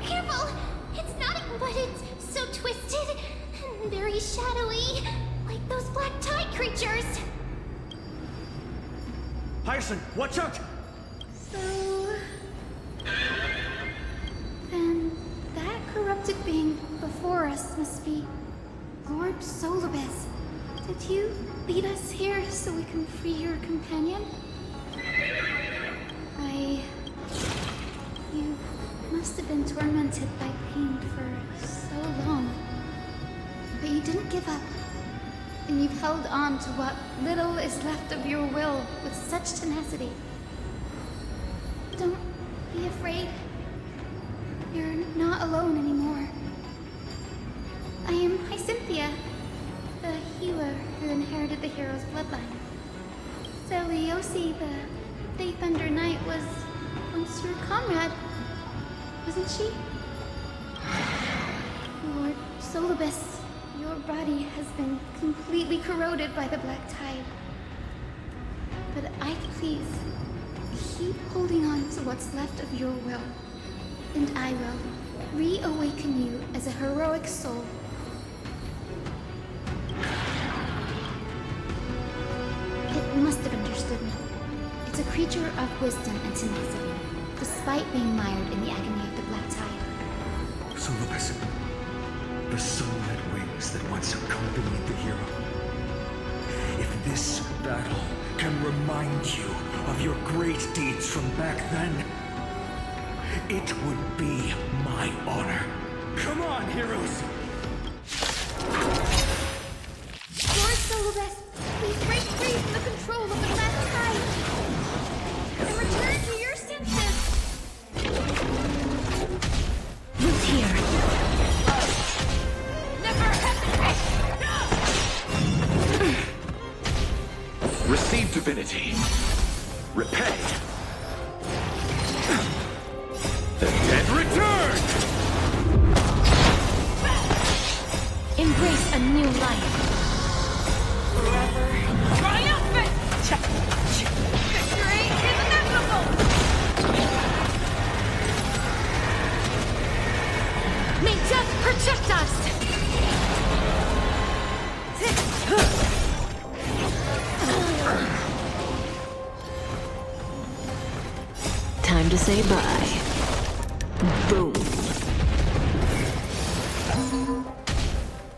Speaker 6: Careful! It's not, but it's so twisted and very shadowy, like those black tide creatures.
Speaker 3: Hyacinth, watch out!
Speaker 1: So... then that corrupted being before us must be Lord Solibus. Did you lead us here so we can free your companion? You must have been tormented by pain for so long. But you didn't give up. And you've held on to what little is left of your will with such tenacity. Don't be afraid. You're not alone anymore. I am Hyacinthia, the healer who inherited the hero's bloodline. Celiosi, the Day Thunder Knight, was once your comrade, wasn't she? Lord Solibus, your body has been completely corroded by the black tide. But I please, keep holding on to what's left of your will, and I will reawaken you as a heroic soul. It must have understood me. It's a creature of wisdom and tenacity, despite being mired in the agony of the black tide.
Speaker 3: Solibus, the sunlit wings that once accompanied the hero. If this battle can remind you of your great deeds from back then, it would be my honor. Come on, heroes!
Speaker 1: Lord Solibus, please break free from the control of the black tide and return to your senses.
Speaker 18: Root here.
Speaker 1: Never hesitate!
Speaker 17: Receive divinity. Repay. The dead return!
Speaker 18: Embrace a new life.
Speaker 13: Triumphant! Victory is inevitable!
Speaker 18: May death protect us! Time to say bye. Boom.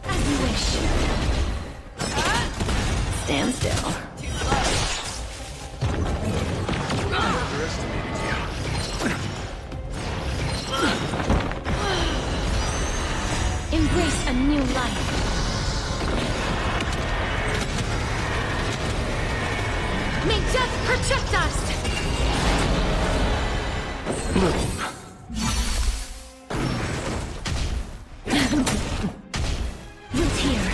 Speaker 18: As you wish. Stand still.
Speaker 17: Underestimated you.
Speaker 18: Embrace a new life. May death protect us!
Speaker 17: Bloom.
Speaker 18: Root here.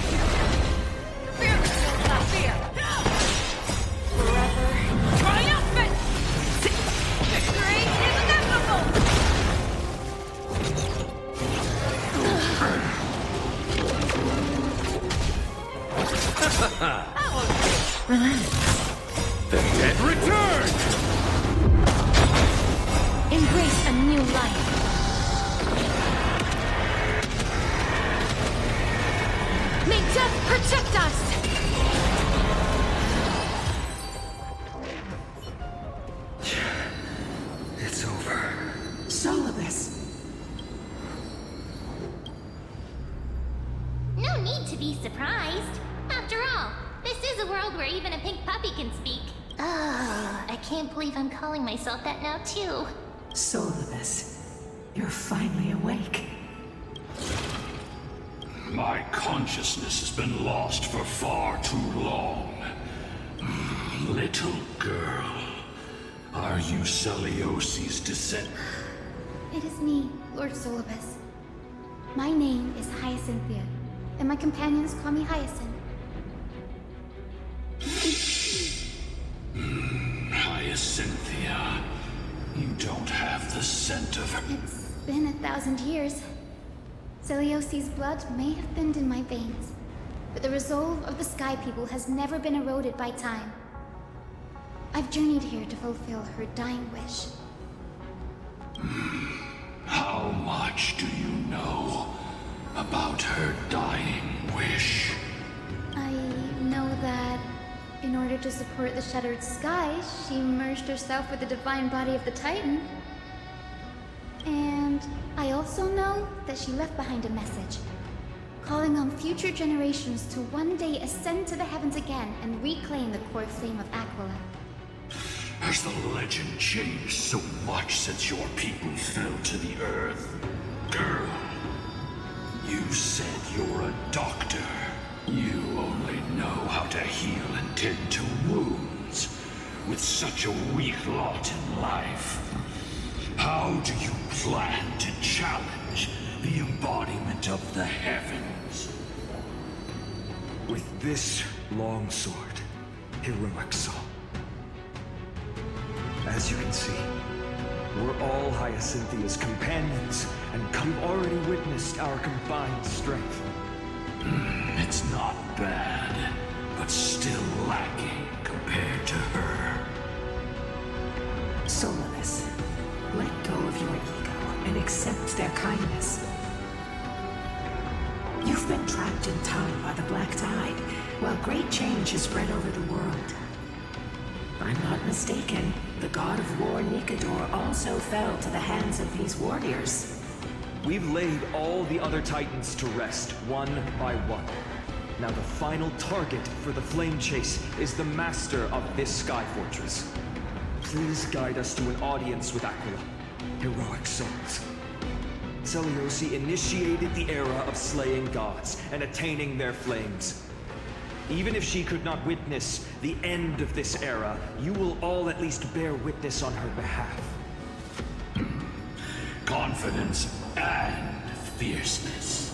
Speaker 17: The dead return!
Speaker 18: Embrace a new life. May death protect us!
Speaker 3: It's over.
Speaker 9: Solibus.
Speaker 6: No need to be surprised. After all, this is a world where even a pink puppy can speak. I can't believe I'm calling myself that now, too.
Speaker 9: Solibus, you're finally awake.
Speaker 5: My consciousness has been lost for far too long. Little girl, are you Celiosi's descendant?
Speaker 1: It is me, Lord Solibus. My name is Hyacinthia, and my companions call me Hyacinth.
Speaker 5: Hyacinthia, you don't have the scent of her.
Speaker 1: It's been 1,000 years. Celiosi's blood may have thinned in my veins, but the resolve of the Sky People has never been eroded by time. I've journeyed here to fulfill her dying wish.
Speaker 5: How much do you know about her dying wish?
Speaker 1: I know that in order to support the shattered sky, she merged herself with the divine body of the Titan. And I also know that she left behind a message, calling on future generations to one day ascend to the heavens again and reclaim the core flame of Aquila.
Speaker 5: Has the legend changed so much since your people fell to the earth? Girl, you said you're a doctor. You only know how to heal and tend to wounds. With such a weak lot in life, how do you plan to challenge the embodiment of the heavens?
Speaker 3: With this long sword, heroic soul. As you can see, we're all Hyacinthia's companions, and you've already witnessed our combined strength.
Speaker 5: It's not bad, but still lacking compared to her.
Speaker 9: Solibus, let go of your ego and accept their kindness. You've been trapped in time by the Black Tide, while great change has spread over the world. If I'm not mistaken, the god of war Nikador also fell to the hands of these warriors.
Speaker 3: We've laid all the other Titans to rest, one by one. Now the final target for the flame chase is the master of this sky fortress. Please guide us to an audience with Aquila. Heroic souls. Celiosi initiated the era of slaying gods and attaining their flames. Even if she could not witness the end of this era, you will all at least bear witness on her behalf.
Speaker 5: Confidence and fierceness.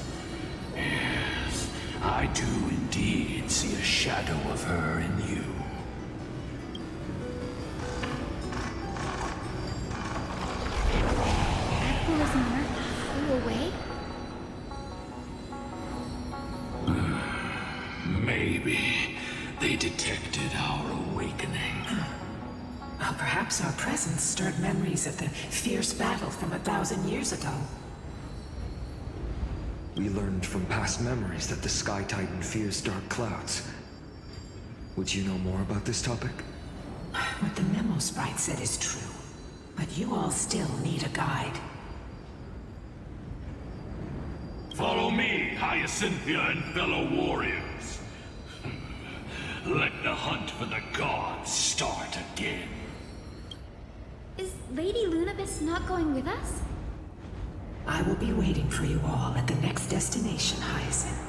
Speaker 5: Yes, I do indeed see a shadow of her in you.
Speaker 1: Aquila's mark flew away?
Speaker 5: Maybe they detected our awakening.
Speaker 9: Well, perhaps our presence stirred memories of the fierce battle from 1,000 years ago.
Speaker 3: We learned from past memories that the Sky Titan fears dark clouds. Would you know more about this topic?
Speaker 9: What the memo sprite said is true, but you all still need a guide.
Speaker 5: Follow me, Hyacinthia and fellow warriors. Let the hunt for the gods start again.
Speaker 1: Is Lady Lunabis not going with us?
Speaker 9: I will be waiting for you all at the next destination, Hyacinth.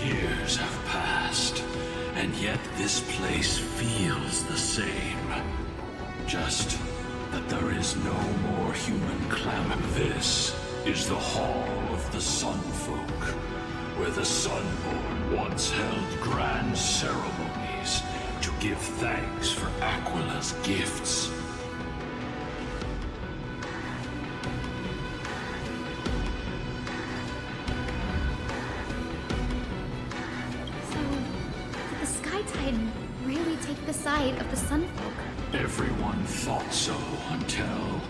Speaker 5: years have passed, and yet this place feels the same. Just that there is no more human clamor. This is the Hall of the Sun Folk, where the Sunborn once held grand ceremonies to give thanks for Aquila's gifts.
Speaker 1: So, did the Sky Titan really take the side of the Sunfolk?
Speaker 5: Everyone thought so until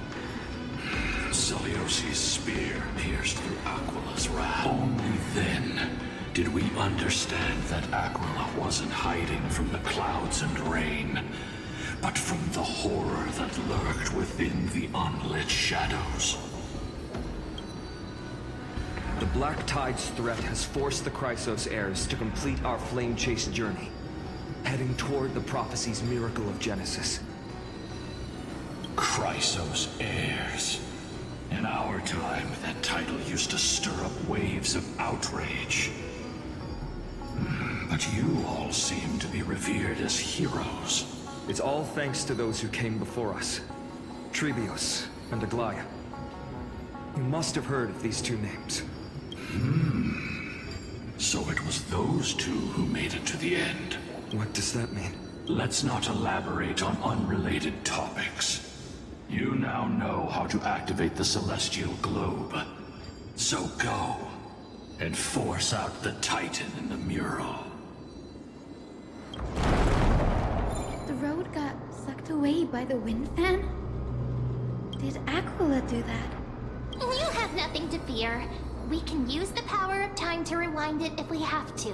Speaker 5: Celiosi's spear pierced through Aquila's wrath. Only then did we understand that Aquila wasn't hiding from the clouds and rain, but from the horror that lurked within the unlit shadows.
Speaker 3: The Black Tide's threat has forced the Chrysos heirs to complete our flame-chased journey, heading toward the prophecy's miracle of Genesis.
Speaker 5: Chrysos heirs. In our time, that title used to stir up waves of outrage. But you all seem to be revered as heroes.
Speaker 3: It's all thanks to those who came before us. Trebios and Aglaya. You must have heard of these two names.
Speaker 5: So it was those two who made it to the end.
Speaker 3: What does that mean?
Speaker 5: Let's not elaborate on unrelated topics. You now know how to activate the Celestial Globe. So go, and force out the Titan in the mural.
Speaker 1: The road got sucked away by the wind fan? Did Aquila do that?
Speaker 6: You have nothing to fear. We can use the power of time to rewind it if we have to.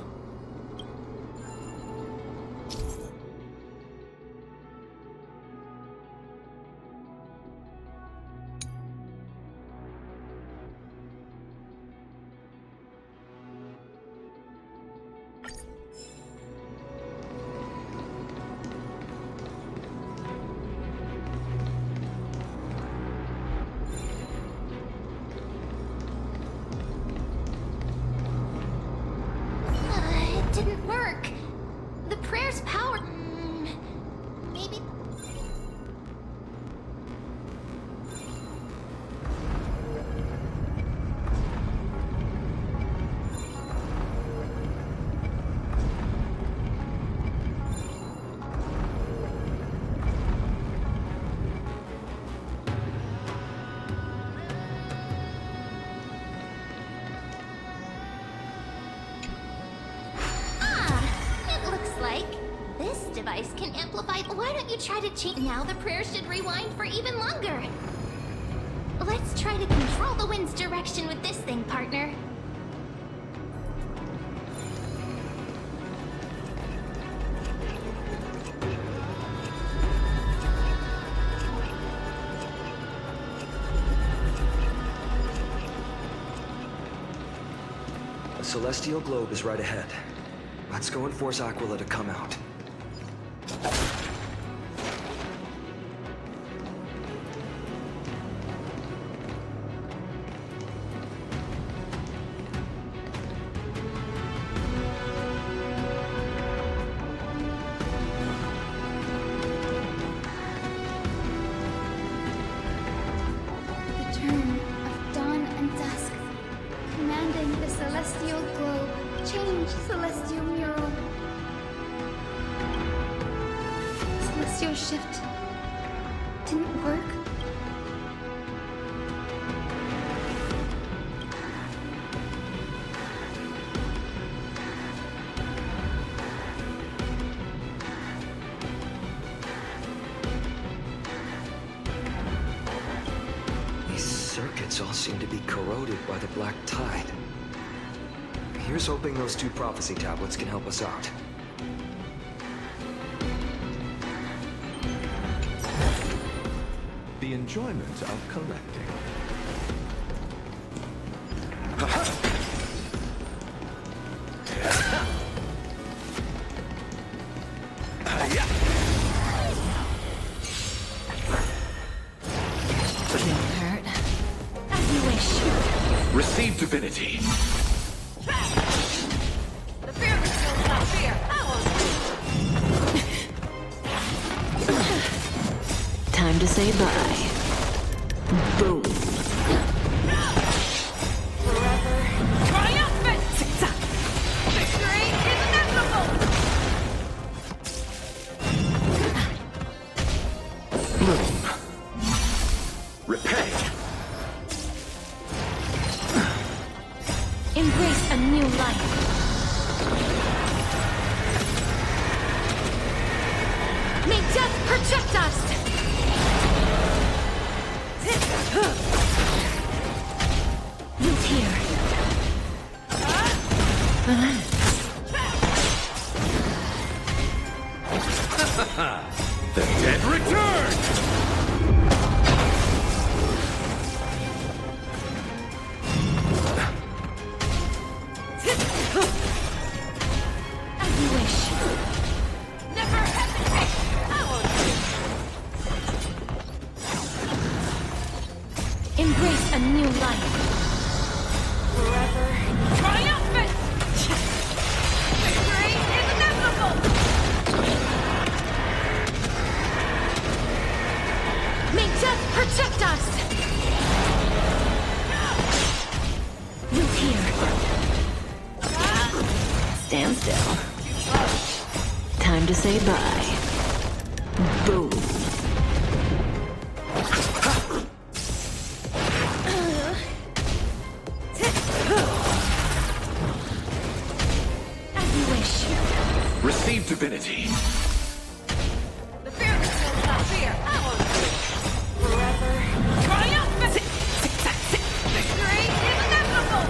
Speaker 6: Didn't work. The prayer's power... maybe... device can amplify. Why don't you try to change? Now the prayer should rewind for even longer. Let's try to control the wind's direction with this thing, partner.
Speaker 3: The Celestial Globe is right ahead. Let's go and force Aquila to come out.
Speaker 1: The turn of dawn and dusk, commanding the Celestial Globe, change Celestial Mural. Celestial Shift didn't work.
Speaker 3: These circuits all seem to be corroded by the Black Tide. Here's hoping those two prophecy tablets can help us out.
Speaker 16: The enjoyment of collecting.
Speaker 7: Hurt. As you wish.
Speaker 17: Receive divinity.
Speaker 13: The
Speaker 9: Time to say bye. Boom.
Speaker 13: Forever triumphant! Victory is inevitable!
Speaker 17: Boom. Repay.
Speaker 4: Embrace a new life. May death protect us! Look here.
Speaker 17: The dead return!
Speaker 4: As you wish.
Speaker 13: Never hesitate!
Speaker 4: Embrace a new life.
Speaker 13: Forever triumphant! Victory is inevitable!
Speaker 4: May death protect us! Look here.
Speaker 9: Stand still. Time to say bye. Boom.
Speaker 4: As you wish.
Speaker 17: Receive divinity.
Speaker 13: The fearless will not fear! Forever triumphant! Victory is inevitable!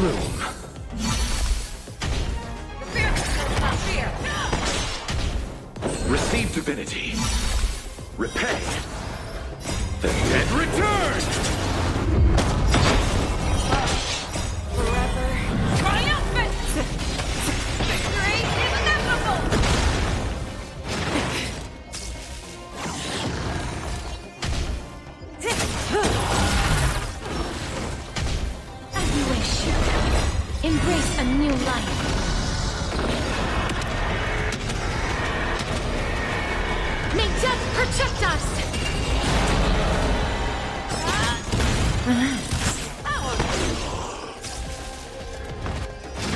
Speaker 17: Bloom. Receive divinity. Repay. The dead return!
Speaker 13: Forever. Triumphant! Victory is inevitable!
Speaker 4: As you wish. Embrace a new life. May death protect us!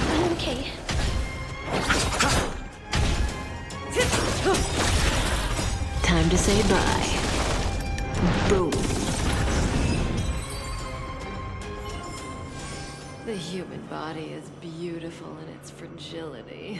Speaker 4: I'm okay.
Speaker 9: Time to say bye. Boom.
Speaker 7: The human body is beautiful in its fragility.